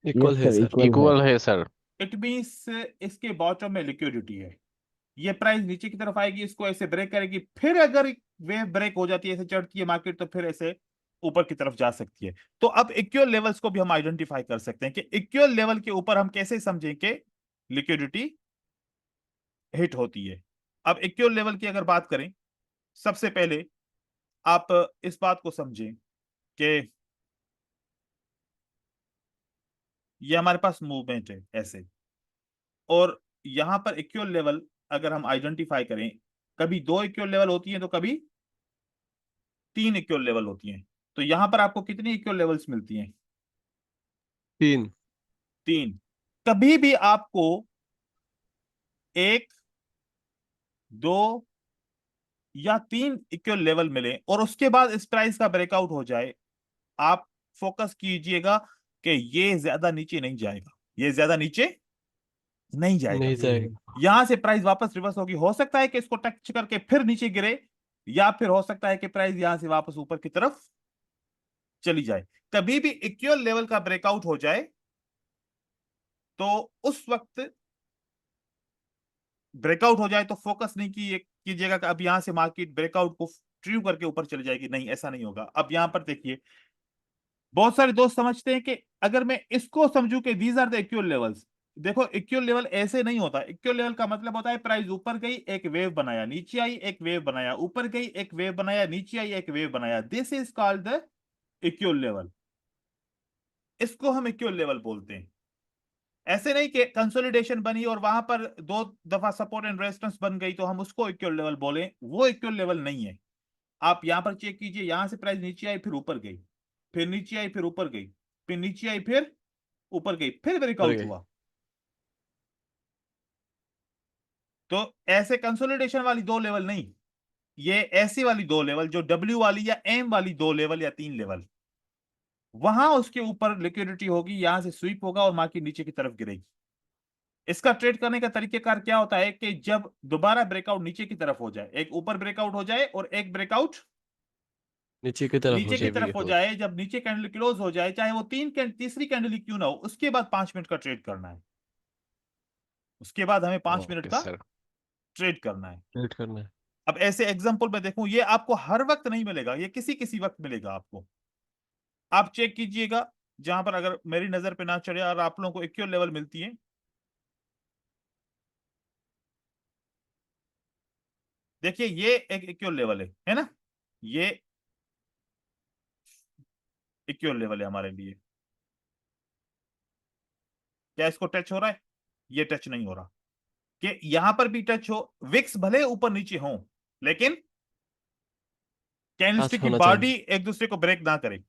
इक्वल यस है सर, सर। इक्वल है। इक्वल है सर। इट मींस इसके बॉटम में लिक्विडिटी है। ये प्राइस नीचे की तरफ आएगी, इसको ऐसे ब्रेक करेगी, फिर अगर वेव ब्रेक हो जाती है, ऐसे चढ़ती है मार्केट, तो फिर ऐसे ऊपर की तरफ जा सकती है। तो अब इक्वल लेवल्स को भी हम आइडेंटिफाई कर सकते हैं कि इक्वल लेवल के ऊपर हम कैसे समझें कि लिक्विडिटी हिट होती है। अब इक्वल लेवल की अगर बात करें, सबसे पहले आप इस बात को समझें कि ये हमारे पास मूवमेंट है ऐसे, और यहां पर इक्वल लेवल अगर हम आइडेंटिफाई करें, कभी 2 इक्वल लेवल होती हैं तो कभी 3 इक्वल लेवल होती हैं। तो यहां पर आपको कितनी इक्वल लेवल्स मिलती हैं? 3। 3। कभी भी आपको 1, 2 या 3 इक्वल लेवल मिले और उसके बाद इस प्राइस का ब्रेकआउट हो जाए, आप फोकस कीजिएगा कि ये ज्यादा नीचे नहीं जाएगा, ये ज्यादा नीचे नहीं जाएगा। नहीं जाएगा। यहां से प्राइस वापस रिवर्स होगी। हो सकता है कि इसको टच करके फिर नीचे गिरे, या फिर हो सकता है कि प्राइस यहां से वापस ऊपर की तरफ चली जाए। कभी भी इक्वल लेवल का ब्रेकआउट हो जाए तो उस वक्त ब्रेकआउट हो जाए तो फोकस नहीं कीजिएगा कि अब यहां से मार्केट ब्रेकआउट को ट्रू करके ऊपर चली जाएगी, नहीं ऐसा नहीं होगा। अब यहां पर देखिए, बहुत सारे दोस्त समझते हैं कि अगर मैं इसको समझूं कि these are the equal levels, देखो इक्वल लेवल ऐसे नहीं होता। इक्वल लेवल का मतलब होता है प्राइस ऊपर गई एक वेव बनाया, नीचे आई एक वेव बनाया, ऊपर गई एक वेव बनाया, नीचे आई एक वेव बनाया, this is called the equal level. इसको हम इक्वल लेवल बोलते हैं। ऐसे नहीं कि कंसोलिडेशन बनी और वहां पर 2 दफा सपोर्ट एंड रेजिस्टेंस बन गई तो हम उसको इक्वल लेवल बोले, वो इक्वल लेवल नहीं है। आप यहां पर चेक कीजिए, यहां से प्राइस नीचे आई फिर ऊपर गई, फिर नीचे आई फिर ऊपर गई, फिर नीचे आई फिर ऊपर गई, फिर ब्रेकआउट गई। हुआ। तो ऐसे कंसोलिडेशन वाली 2 लेवल नहीं, ये ऐसी वाली 2 लेवल जो डब्ल्यू वाली या एम वाली 2 लेवल या 3 लेवल, वहां उसके ऊपर लिक्विडिटी होगी, यहां से स्वीप होगा और मार्केट नीचे की तरफ गिरेगी। इसका ट्रेड करने का तरीकेकार क्या होता है कि जब दोबारा ब्रेकआउट नीचे की तरफ हो जाए, एक ऊपर ब्रेकआउट हो जाए और एक ब्रेकआउट नीचे की तरफ हो नीचे की जाए तरफ हो जाए, जब नीचे कैंडल क्लोज हो जाए, चाहे वो तीसरी कैंडल ही क्यों ना हो, उसके बाद 5 मिनट का ट्रेड करना है। उसके बाद हमें 5 मिनट ओके का सर। ट्रेड करना है। ट्रेड करना है। अब ऐसे एग्जांपल में देखूं, ये आपको हर वक्त नहीं मिलेगा, ये किसी किसी वक्त मिलेगा आपको। आप चेक कीजिएगा जहां पर अगर मेरी नजर पे ना चढ़े और आप लोगों को इक्वल लेवल मिलती है, देखिए ये एक इक्वल लेवल है ना, ये इक्वल लेवल है हमारे लिए। क्या इसको टच हो रहा है? ये टच नहीं हो रहा। कि यहां पर भी टच हो, विक्स भले ऊपर नीचे हो लेकिन कैंडलस्टिक की होना बॉडी चाहिए। एक दूसरे को ब्रेक ना करे।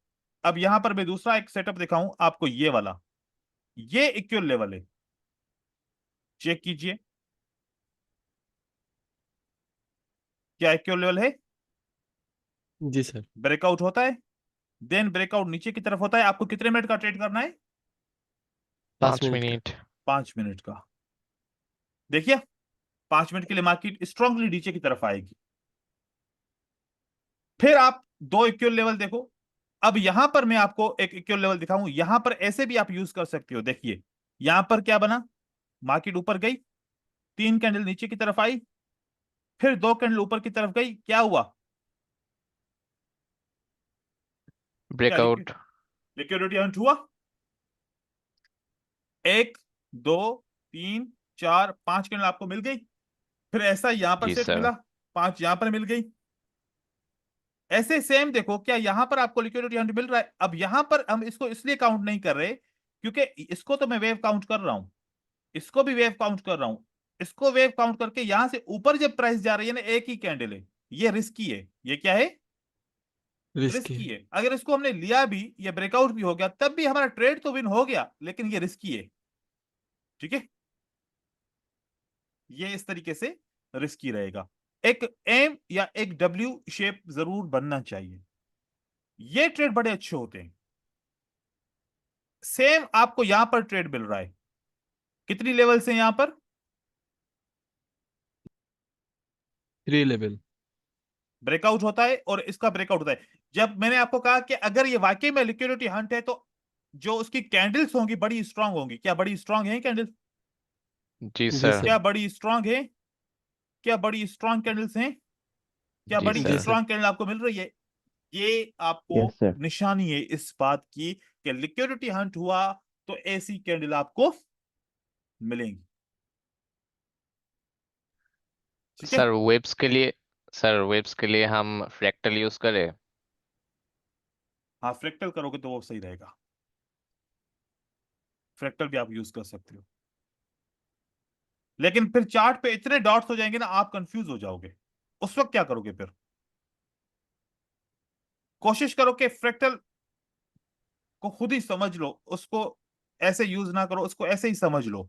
अब यहां पर मैं दूसरा एक सेटअप दिखाऊं आपको, ये वाला, ये इक्वल लेवल है। चेक कीजिए, क्या इक्वल लेवल है? जी सर। ब्रेकआउट होता है, देन ब्रेकआउट नीचे की तरफ होता है। आपको कितने मिनट का ट्रेड करना है? 5 5 मिनट का। मिनट। 5 मिनट का। देखिए 5 मिनट के लिए मार्केट स्ट्रांगली नीचे की तरफ आएगी। फिर आप 2 इक्वल लेवल देखो। अब यहां पर मैं आपको एक इक्वल लेवल दिखाऊं, यहां पर ऐसे भी आप यूज कर सकते हो। देखिए यहां पर क्या बना, मार्केट ऊपर गई, 3 कैंडल नीचे की तरफ आई, फिर 2 कैंडल ऊपर की तरफ गई, क्या हुआ? क्या ब्रेकआउट। लिक्विडिटी हंट हुआ? 1 2 3 4 5 कैंडल आपको मिल गई, फिर ऐसा यहां पर जी सेट सर। मिला, 5 यहां पर मिल गई। ऐसे सेम देखो, क्या यहां पर आपको लिक्विडिटी हंट मिल रहा है? अब यहां पर हम इसको इसलिए काउंट नहीं कर रहे क्योंकि इसको तो मैं वेव काउंट कर रहा हूं, इसको भी वेव काउंट कर रहा हूं। इसको वेव काउंट करके यहां से ऊपर जब प्राइस जा रही है ना, एक ही कैंडल है, ये रिस्की है। ये क्या है? रिस्की रिस्की है। है। अगर इसको हमने लिया भी, ये ब्रेकआउट भी हो गया, तब भी हमारा ट्रेड तो विन हो गया, लेकिन ये रिस्की है। ठीक है, ये इस तरीके से रिस्की रहेगा। एक एम या एक डब्ल्यू शेप जरूर बनना चाहिए। ये ट्रेड बड़े अच्छे होते हैं। सेम आपको यहां पर ट्रेड मिल रहा है, कितनी लेवल से यहां पर? 3 लेवल। ब्रेकआउट होता है और इसका ब्रेकआउट होता है। जब मैंने आपको कहा कि अगर ये वाकई में लिक्विडिटी हंट है तो जो उसकी कैंडल्स होंगी बड़ी स्ट्रांग होंगी। क्या बड़ी स्ट्रांग है कैंडल? जी जी सर। सर। क्या बड़ी स्ट्रांग है? क्या बड़ी स्ट्रांग कैंडल्स हैं? क्या जी बड़ी जी सर। सर। स्ट्रांग कैंडल आपको मिल रही है? ये आपको यस सर। निशानी है इस बात की कि लिक्विडिटी हंट हुआ तो ऐसी कैंडल आपको मिलेंगी। ठीक है, सर वेब्स के लिए हम फ्रैक्टल यूज करें? हाँ फ्रैक्टल करोगे तो वो सही रहेगा। फ्रैक्टल भी आप यूज कर सकते हो, लेकिन फिर चार्ट पे इतने डॉट्स हो जाएंगे ना, आप कंफ्यूज हो जाओगे। उस वक्त क्या करोगे फिर? कोशिश करो कि फ्रैक्टल को खुद ही समझ लो, उसको ऐसे यूज ना करो, उसको ऐसे ही समझ लो।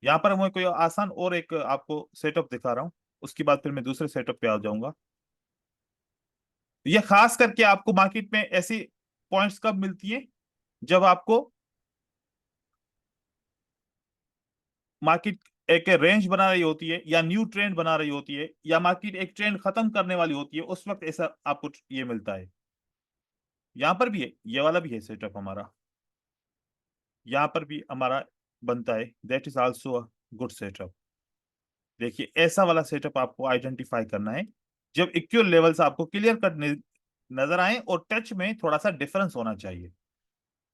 यहां पर मैं कोई आसान और एक आपको सेटअप दिखा रहा हूं, उसके बाद फिर मैं दूसरे सेटअप पे आ जाऊंगा। यह खास करके आपको मार्केट में ऐसी पॉइंट्स कब मिलती है, जब आपको मार्केट एक रेंज बना रही होती है या न्यू ट्रेंड बना रही होती है या मार्केट एक ट्रेंड खत्म करने वाली होती है, उस वक्त ऐसा आपको ये मिलता है। यहां पर भी है, ये वाला भी है सेटअप हमारा, यहां पर भी हमारा बनता है, that is also a good setup. देखिए ऐसा वाला सेटअप आपको आइडेंटिफाई करना है जब इक्वल लेवल्स आपको क्लियर कट नजर आए और टच में थोड़ा सा डिफरेंस होना चाहिए।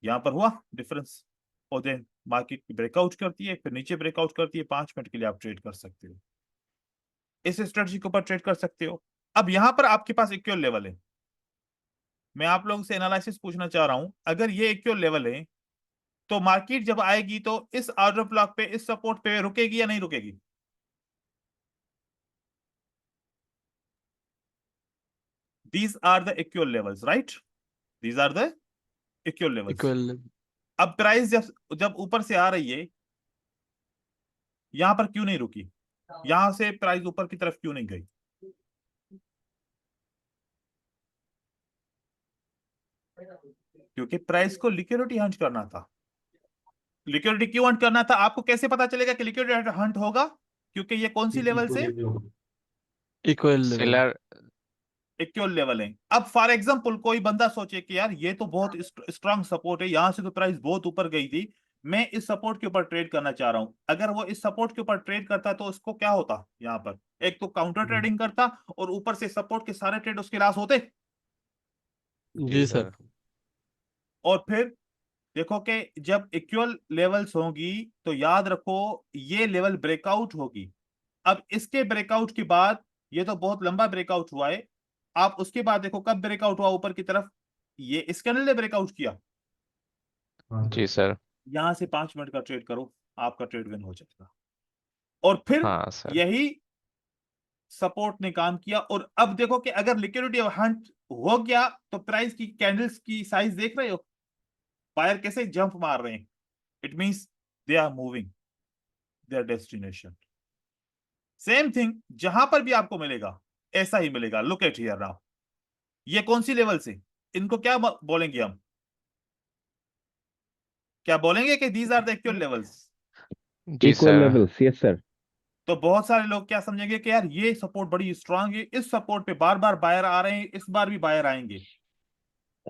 यहां पर हुआ डिफरेंस, और देन मार्केट ब्रेकआउट करती है, फिर नीचे ब्रेकआउट करती है, 5 मिनट के लिए आप ट्रेड कर सकते हो, इस स्ट्रेटजी के ऊपर ट्रेड कर सकते हो। अब यहां पर आपके पास इक्वल लेवल है, मैं आप लोगों से एनालिसिस पूछना चाह रहा हूं, अगर ये इक्वल लेवल है तो मार्केट जब आएगी तो इस ऑर्डर ब्लॉक पे, इस सपोर्ट पे रुकेगी या नहीं रुकेगी? These are the equal levels, right? These are the equal levels. Equal अब प्राइस जब जब ऊपर से आ रही है, यहां पर क्यों नहीं रुकी? यहां से प्राइस ऊपर की तरफ क्यों नहीं गई? क्योंकि प्राइस को लिक्विडिटी हंट करना था। लिक्विडिटी क्यों हंट करना था? आपको कैसे पता चलेगा कि लिक्विडिटी हंट होगा? क्योंकि ये कौन सी लेवल से? Equal level seller equal level है। अब फॉर एग्जांपल कोई बंदा सोचे कि यार ये तो बहुत स्ट्रांग सपोर्ट है, यहां से तो प्राइस बहुत ऊपर गई थी, मैं इस सपोर्ट के ऊपर ट्रेड करना चाह रहा हूं। अगर वो इस सपोर्ट के ऊपर ट्रेड करता तो उसको क्या होता? यहाँ पर एक तो काउंटर ट्रेडिंग करता और ऊपर से सपोर्ट के सारे ट्रेड उसके लॉस होते। जी सर और फिर देखो कि जब इक्वल लेवल्स होंगी तो याद रखो ये लेवल ब्रेकआउट होगी। अब इसके ब्रेकआउट के बाद, ये तो बहुत लंबा ब्रेकआउट हुआ है, आप उसके बाद देखो कब ब्रेकआउट हुआ ऊपर की तरफ, ये इस कैंडल ने ब्रेकआउट किया। जी सर। यहां से 5 मिनट का ट्रेड करो, आपका ट्रेड विन हो जाएगा। और फिर हाँ सर। यही सपोर्ट ने काम किया, और अब देखो कि अगर लिक्विडिटी हंट हो गया तो प्राइस की कैंडल्स की साइज देख रहे हो, बायर कैसे जंप मार रहे हैं, it means they are moving their destination. Same thing जहां पर भी आपको मिलेगा ऐसा ही मिलेगा। लुक एट हियर नाउ, ये कौन सी लेवल से, इनको क्या बोलेंगे हम? क्या बोलेंगे कि these are the actual levels? जी equal sir. Levels, yes sir. तो बहुत सारे लोग क्या समझेंगे कि यार ये सपोर्ट बड़ी स्ट्रांग है, इस सपोर्ट पे बार बार बायर आ रहे हैं, इस बार भी बायर आएंगे।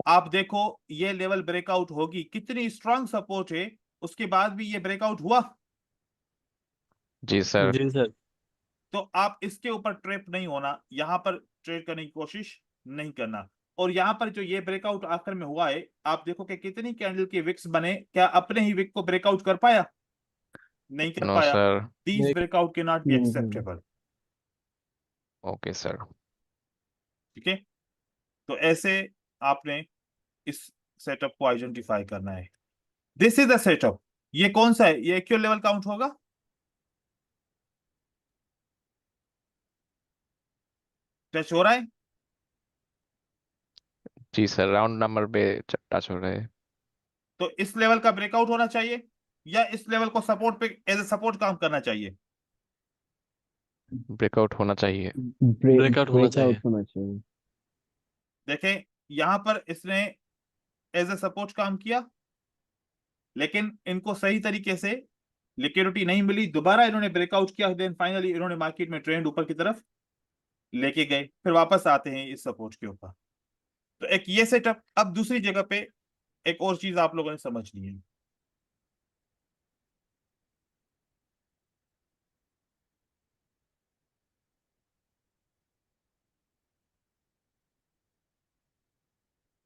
आप देखो ये लेवल ब्रेकआउट होगी, कितनी स्ट्रांग सपोर्ट है, उसके बाद भी ये ब्रेकआउट हुआ। जी सर। जी सर तो आप इसके ऊपर ट्रैप नहीं होना, यहां पर ट्रेड करने की कोशिश नहीं करना। और यहां पर जो ये ब्रेकआउट आखिर में हुआ है, आप देखो कि कितनी कैंडल के विक्स बने, क्या अपने ही विक को ब्रेकआउट कर पाया? नहीं कर नो पाया। सर। दीज ब्रेकआउट के not be hmm. Acceptable. Okay sir. ठीक है, तो ऐसे आपने इस सेटअप को आइडेंटिफाई करना है। This is the setup. ये कौन सा है? ये इक्वल लेवल काउंट होगा? टच हो रहा है? जी सर, राउंड नंबर पे टच हो रहे हैं। तो इस लेवल का ब्रेकआउट होना चाहिए या इस लेवल को सपोर्ट पे एज ए सपोर्ट काम करना चाहिए? ब्रेकआउट होना चाहिए। ब्रेकआउट होना चाहिए। ब्रेकआउट होना चाहिए। देखें यहां पर इसने एज ए सपोर्ट काम किया, लेकिन इनको सही तरीके से लिक्विडिटी नहीं मिली, दोबारा इन्होंने ब्रेकआउट किया, देन फाइनली इन्होंने मार्केट में ट्रेंड ऊपर की तरफ लेके गए, फिर वापस आते हैं इस सपोर्ट के ऊपर। तो एक ये सेटअप। अब दूसरी जगह पे एक और चीज आप लोगों ने समझनी है।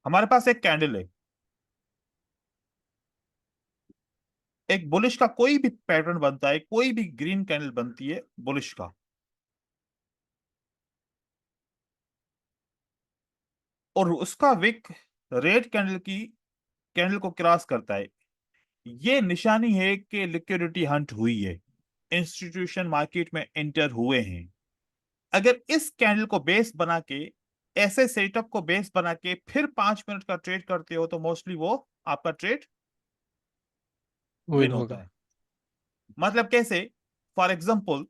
हमारे पास एक कैंडल है, एक बुलिश का कोई भी पैटर्न बनता है, कोई भी ग्रीन कैंडल बनती है बुलिश का, और उसका विक रेड कैंडल को क्रॉस करता है, ये निशानी है कि लिक्विडिटी हंट हुई है, इंस्टीट्यूशन मार्केट में एंटर हुए हैं। अगर इस कैंडल को बेस बना के, ऐसे सेटअप को बेस बना के फिर 5 मिनट का ट्रेड करते हो तो मोस्टली वो आपका ट्रेड विन विन होता होगा। है। मतलब कैसे? फॉर एग्जांपल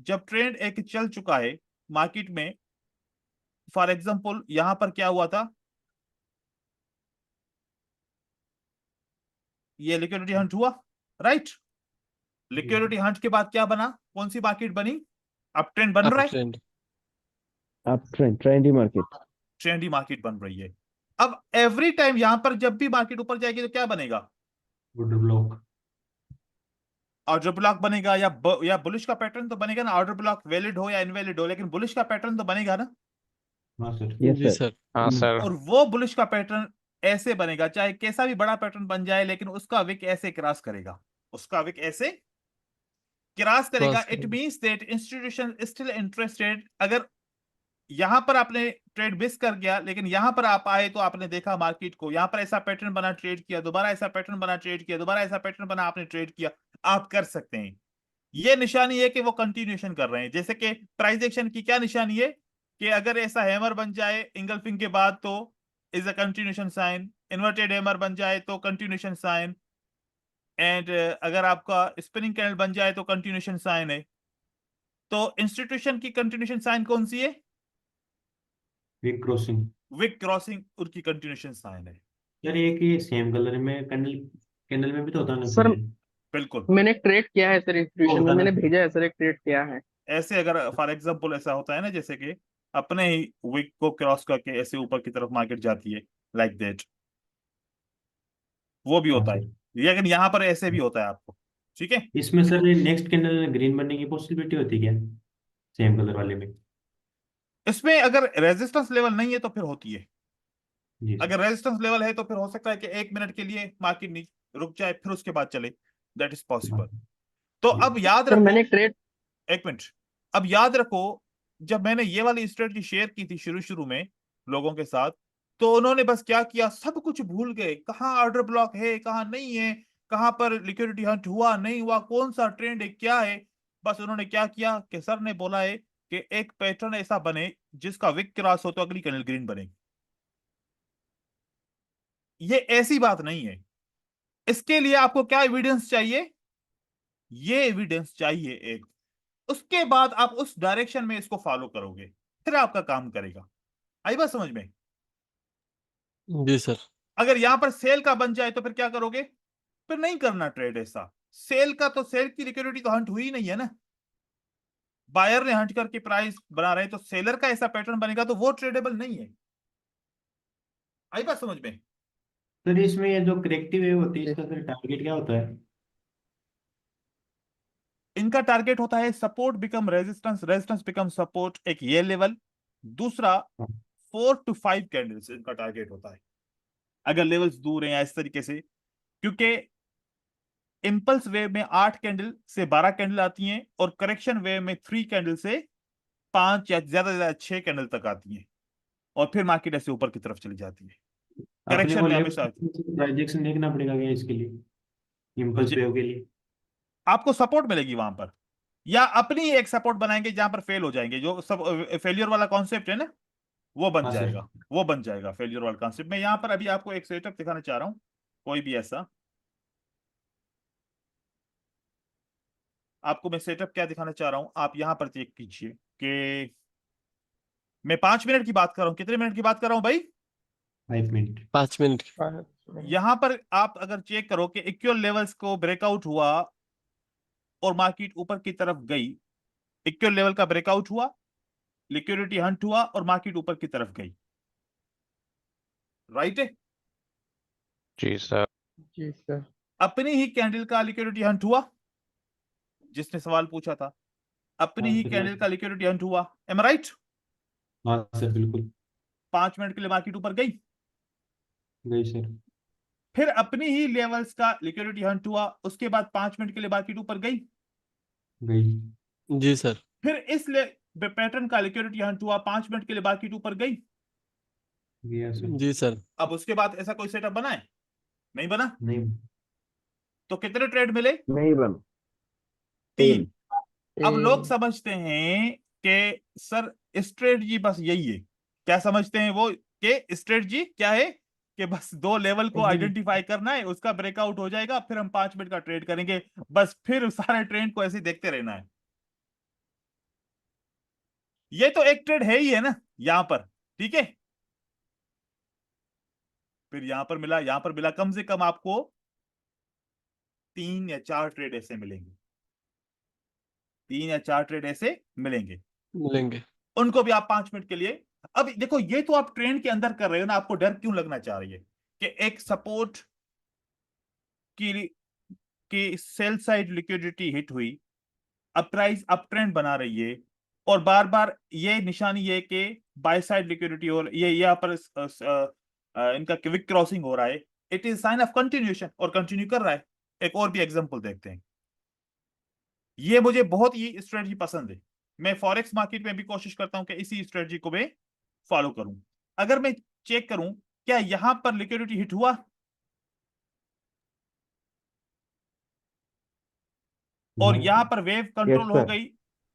जब ट्रेंड एक चल चुका है मार्केट में, फॉर एग्जांपल यहां पर क्या हुआ था, ये लिक्विडिटी हंट हुआ, राइट? लिक्विडिटी हंट के बाद क्या बना? कौन सी मार्केट बनी? अब ट्रेंड बन अप रहा है, ट्रेंड। आप ट्रेंडी मार्केट। ट्रेंडी मार्केट बन रही है। अब एवरी टाइम यहां पर जब भी मार्केट ऊपर जाएगी तो क्या बनेगा? Order block. ऑर्डर ब्लॉक बनेगा, या बुलिश का पैटर्न तो बनेगा ना, ऑर्डर ब्लॉक वैलिड हो या इनवैलिड हो, लेकिन बुलिश का पैटर्न तो बनेगा ना। हाँ सर। यस जी सर। सर। हाँ सर। और वो बुलिश का पैटर्न ऐसे बनेगा, चाहे कैसा भी बड़ा पैटर्न बन जाए, लेकिन उसका विक ऐसे क्रॉस करेगा, उसका विक ऐसे क्रॉस करेगा। क्रॉस इट करेगा। Means that institution still interested. अगर यहां पर आपने ट्रेड मिस कर गया, लेकिन यहां पर आप आए तो आपने देखा मार्केट को, यहां पर ऐसा पैटर्न बना, ट्रेड किया, दोबारा ऐसा पैटर्न बना, ट्रेड किया, दोबारा ऐसा पैटर्न बना, आपने ट्रेड किया, आप कर सकते हैं। ये निशानी है कि वो कंटिन्यूएशन कर रहे हैं। जैसे कि प्राइस एक्शन की क्या निशानी है कि अगर ऐसा हैमर बन जाए इंगल्फिंग के बाद तो is a continuation sign, inverted hammer बन जाए तो कंटिन्यूएशन साइन, एंड अगर आपका स्पिनिंग कैंडल बन जाए तो कंटिन्यूएशन साइन है। तो इंस्टीट्यूशन की कंटिन्यूएशन साइन कौन सी है? Wick crossing. विक क्रॉसिंग उनकी कंटिन्यूएशन साइन है। यार ये कि सेम कलर में कैंडल, कैंडल में भी तो होता है ना सर फिर। बिल्कुल। मैंने एक ट्रेड किया है सर, इंस्टीट्यूशन में होता मैंने ना। भेजा है सर, एक ट्रेड किया है। ऐसे अगर फॉर एग्जांपल ऐसा होता है ना, जैसे कि अपने ही विक को क्रॉस करके ऐसे ऊपर की तरफ मार्केट जाती है, लाइक दैट, वो भी हाँ होता है। सर। लेकिन यहाँ पर ऐसे भी होता है आपको, ठीक है। इसमें सर नेक्स्ट कैंडल ग्रीन बनने की पॉसिबिलिटी होती है क्या, सेम कलर वाले में? इसमें अगर रेजिस्टेंस लेवल नहीं है तो फिर होती है। जी सर। अगर रेजिस्टेंस लेवल है तो फिर हो सकता है कि 1 मिनट के लिए मार्केट नीचे रुक जाए, फिर उसके बाद चले, दैट इज हाँ पॉसिबल। तो जी। अब याद सर रखो, मैंने एक ट्रेड, 1 मिनट, अब याद रखो, जब मैंने ये वाली स्ट्रेटजी शेयर की थी शुरू शुरू में लोगों के साथ, तो उन्होंने बस क्या किया, सब कुछ भूल गए, कहाँ ऑर्डर ब्लॉक है, कहाँ नहीं है, कहाँ पर लिक्विडिटी हंट हुआ नहीं हुआ, कौन सा ट्रेंड है, क्या है। बस उन्होंने क्या किया कि सर ने बोला है कि एक पैटर्न ऐसा बने जिसका विक क्रॉस हो तो अगली कैंडल ग्रीन बने। ये ऐसी बात नहीं है। इसके लिए आपको क्या एविडेंस चाहिए? ये एविडेंस चाहिए एक। उसके बाद आप उस डायरेक्शन में इसको फॉलो करोगे, फिर आपका काम करेगा। आई बात समझ में? जी सर। अगर यहां पर सेल का बन जाए तो फिर क्या करोगे? फिर नहीं करना ट्रेड ऐसा। सेल का तो, सेल की लिक्विडिटी तो हंट हुई नहीं है ना, बायर ने हंट करके प्राइस बना रहे हैं, तो सेलर का ऐसा पैटर्न बनेगा तो वो ट्रेडेबल नहीं है। आई बात समझ में? सर इसमें ये जो करेक्टिव वेव होती है इसका फिर टारगेट क्या होता है? इनका टारगेट होता है support become resistance, resistance become support, एक ये लेवल। दूसरा 4 to 5 कैंडल्स इनका टारगेट होता है, अगर लेवल्स दूर हैं या इस तरीके से। क्योंकि इंपल्स वेव में 8 कैंडल से 12 कैंडल आती हैं, और करेक्शन वेव में 3 कैंडल से 5 या ज्यादा से ज्यादा 6 कैंडल तक आती हैं, और फिर मार्केट ऐसे ऊपर की तरफ चली जाती है। अपने करेक्शन को में लेफ्ट हमेशा डायरेक्शन देखना पड़ेगा क्या इसके लिए, इम्पल्स वेव के लिए? आपको सपोर्ट मिलेगी वहां पर, या अपनी ही एक सपोर्ट बनाएंगे जहां पर फेल हो जाएंगे, जो सब फेलियर वाला कॉन्सेप्ट है ना, वो बन हाँ सर। जाएगा। वो बन जाएगा फेलियर वाला कॉन्सेप्ट। मैं यहां पर अभी आपको एक सेटअप दिखाना चाह रहा हूं, कोई भी ऐसा। आपको मैं सेटअप क्या दिखाना चाह रहा हूं, आप यहां पर चेक कीजिए कि मैं 5 मिनट की बात कर रहा हूं। कितने मिनट की बात कर रहा हूं भाई? 5 मिनट। 5 मिनट। यहां पर आप अगर चेक करो कि इक्वल लेवल्स को ब्रेकआउट हुआ और मार्केट ऊपर की तरफ गई, इक्वल लेवल का ब्रेकआउट हुआ, लिक्विडिटी हंट हुआ और मार्केट ऊपर की तरफ गई, राइट है? जी सर। जी सर। अपनी ही कैंडल का लिक्विडिटी हंट हुआ, जिसने सवाल पूछा था, अपनी हाँ ही सर। कैंडल का लिक्विडिटी हंट हुआ, एम राइट? हाँ सर बिल्कुल। 5 मिनट के लिए मार्केट ऊपर गई, गई सर। फिर अपनी ही लेवल्स का लिक्विडिटी हंट हुआ, उसके बाद 5 मिनट के लिए मार्केट ऊपर गई, गई। जी सर। फिर इस पैटर्न का लिक्विडिटी हंट हुआ, 5 मिनट के लिए मार्केट ऊपर गई। गया सर। जी सर। अब उसके बाद ऐसा कोई सेटअप बना है? नहीं बना। नहीं। तो कितने ट्रेड मिले? नहीं बन। 3। 3। अब लोग समझते हैं कि सर स्ट्रेटजी बस यही है। क्या समझते हैं वो, कि स्ट्रेटजी क्या है? कि बस 2 लेवल को आइडेंटिफाई करना है, उसका ब्रेकआउट हो जाएगा, फिर हम 5 मिनट का ट्रेड करेंगे, बस फिर सारे ट्रेंड को ऐसे ही देखते रहना है। ये तो एक ट्रेड है ही है ना यहां पर, ठीक है। फिर यहां पर मिला, यहां पर मिला, कम से कम आपको 3 या 4 ट्रेड ऐसे मिलेंगे, 3 या 4 ट्रेड ऐसे मिलेंगे। मिलेंगे। उनको भी आप 5 मिनट के लिए अब देखो ये तो आप ट्रेंड के अंदर कर रहे हो ना, आपको डर क्यों लगना चाह रही है कि एक सपोर्ट की सेल साइड लिक्विडिटी हिट हुई, अब प्राइस अप ट्रेंड बना रही है, और बार बार ये निशानी ये कि बाय साइड लिक्विडिटी और ये यहाँ पर इनका क्विक क्रॉसिंग हो रहा है, it is sine of continuation और कंटिन्यू कर रहा है। एक और भी एग्जांपल देखते हैं। ये मुझे बहुत ही स्ट्रेटजी पसंद है, मैं फॉरेक्स मार्केट में भी कोशिश करता हूं कि इसी स्ट्रेटजी को मैं फॉलो करूं। अगर मैं चेक करूं क्या यहां पर लिक्विडिटी हिट हुआ, और यहां पर वेव कंट्रोल हो sir. गई,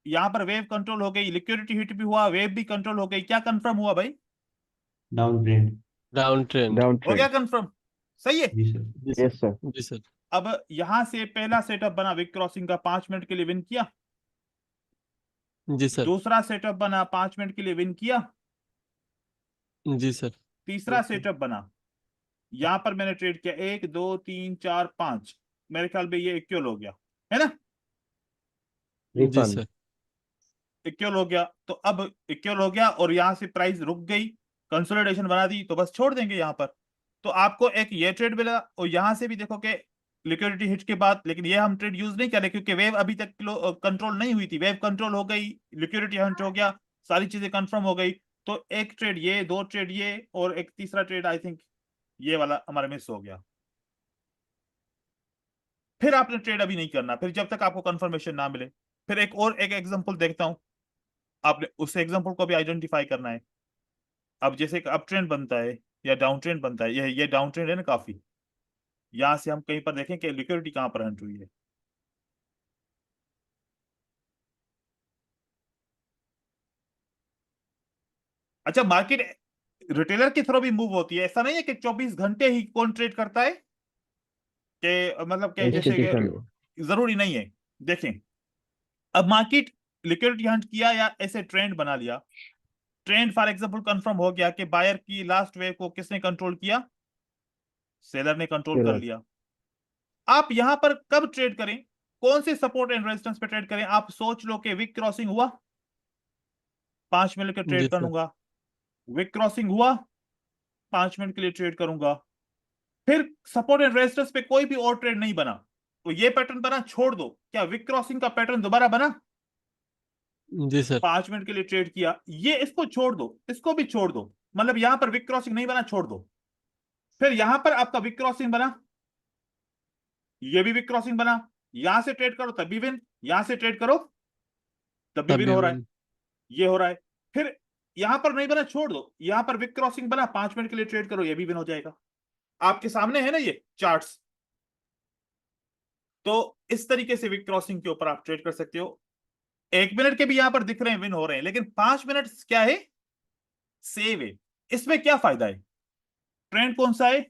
यहां पर वेव कंट्रोल हो गई, लिक्विडिटी हिट भी हुआ, वेव भी कंट्रोल हो गई, क्या कंफर्म हुआ भाई? Down trend. Down trend. Down हो गया ट्रेंड। कंफर्म? सही है। जी सर। जी सर। Yes sir. जी सर। अब यहां से पहला सेटअप बना विक क्रॉसिंग का, 5 मिनट के लिए विन किया। जी सर। दूसरा सेटअप बना 5 मिनट के लिए विन किया। जी सर। तीसरा सेटअप बना, यहां पर मैंने ट्रेड किया 1 2 3 4 5, मेरे ख्याल में ये इक्वल हो गया है ना, जी रिफंड। सर। इक्वल हो गया। तो अब इक्वल हो गया और यहां से प्राइस रुक गई, कंसोलिडेशन बना दी, तो बस छोड़ देंगे यहां पर। तो आपको एक ये ट्रेड मिला, और यहां से भी देखो कि लिक्विडिटी हिट के बाद, लेकिन ये हम ट्रेड यूज नहीं करें क्योंकि वेव अभी तक कंट्रोल नहीं हुई थी। वेव कंट्रोल हो गई, लिक्विडिटी हंट हो गया, सारी चीजें कंफर्म हो गई। तो एक ट्रेड ये, दो ट्रेड ये, और एक तीसरा ट्रेड आई थिंक ये वाला हमारा मिस हो गया। फिर आपने ट्रेड अभी नहीं करना, फिर जब तक आपको कंफर्मेशन ना मिले। फिर एक एग्जांपल देखता हूं, आपने उस एग्जांपल को भी आइडेंटिफाई करना है। अब जैसे अप ट्रेंड बनता है या डाउन ट्रेंड बनता है, ये डाउन ट्रेंड है ना काफी, यहां से हम कहीं पर देखें कि लिक्विडिटी कहां पर हंट हुई है। अच्छा, मार्केट रिटेलर के थ्रू भी मूव होती है, ऐसा नहीं है कि 24 घंटे ही कौन ट्रेड करता है, कि मतलब कि जैसे इंस्टीट्यूशन। कि जरूरी नहीं है। देखें, अब मार्केट लिक्विडिटी हंट किया या ऐसे ट्रेंड बना लिया, ट्रेंड फॉर एग्जांपल कंफर्म हो गया कि बायर की लास्ट वेव को किसने कंट्रोल किया? सेलर ने कंट्रोल कर सेलर। लिया। आप यहां पर कब ट्रेड करें, कौन से सपोर्ट एंड रेजिस्टेंस पे ट्रेड करें? आप सोच लो कि विक क्रॉसिंग हुआ, 5 मिनट के जी ट्रेड सर। करूंगा, विक क्रॉसिंग हुआ, 5 मिनट के लिए ट्रेड करूंगा, फिर सपोर्ट एंड रेजिस्टेंस पे कोई भी और ट्रेड नहीं बना, तो ये पैटर्न बना, छोड़ दो, क्या विक क्रॉसिंग का पैटर्न दोबारा बना? जी सर। 5 मिनट के लिए ट्रेड किया, ये इसको छोड़ दो, इसको भी छोड़ दो, मतलब यहां पर विक क्रॉसिंग नहीं बना, छोड़ दो। फिर यहां पर आपका विक क्रॉसिंग बना, ये भी विक क्रॉसिंग बना, यहां से ट्रेड करो तब भी विन, यहां से ट्रेड करो तब भी तब विन भी हो रहा है, विन। ये हो रहा है। फिर यहां पर नहीं बना, छोड़ दो, यहां पर विक क्रॉसिंग बना, 5 मिनट के लिए ट्रेड करो, ये भी विन हो जाएगा। आपके सामने है ना ये चार्ट्स। तो इस तरीके से विक क्रॉसिंग के ऊपर आप ट्रेड कर सकते हो। 1 मिनट के भी यहां पर दिख रहे हैं, विन हो रहे हैं, लेकिन 5 मिनट क्या है? सेव है। इसमें क्या फायदा है? ट्रेंड कौन सा है?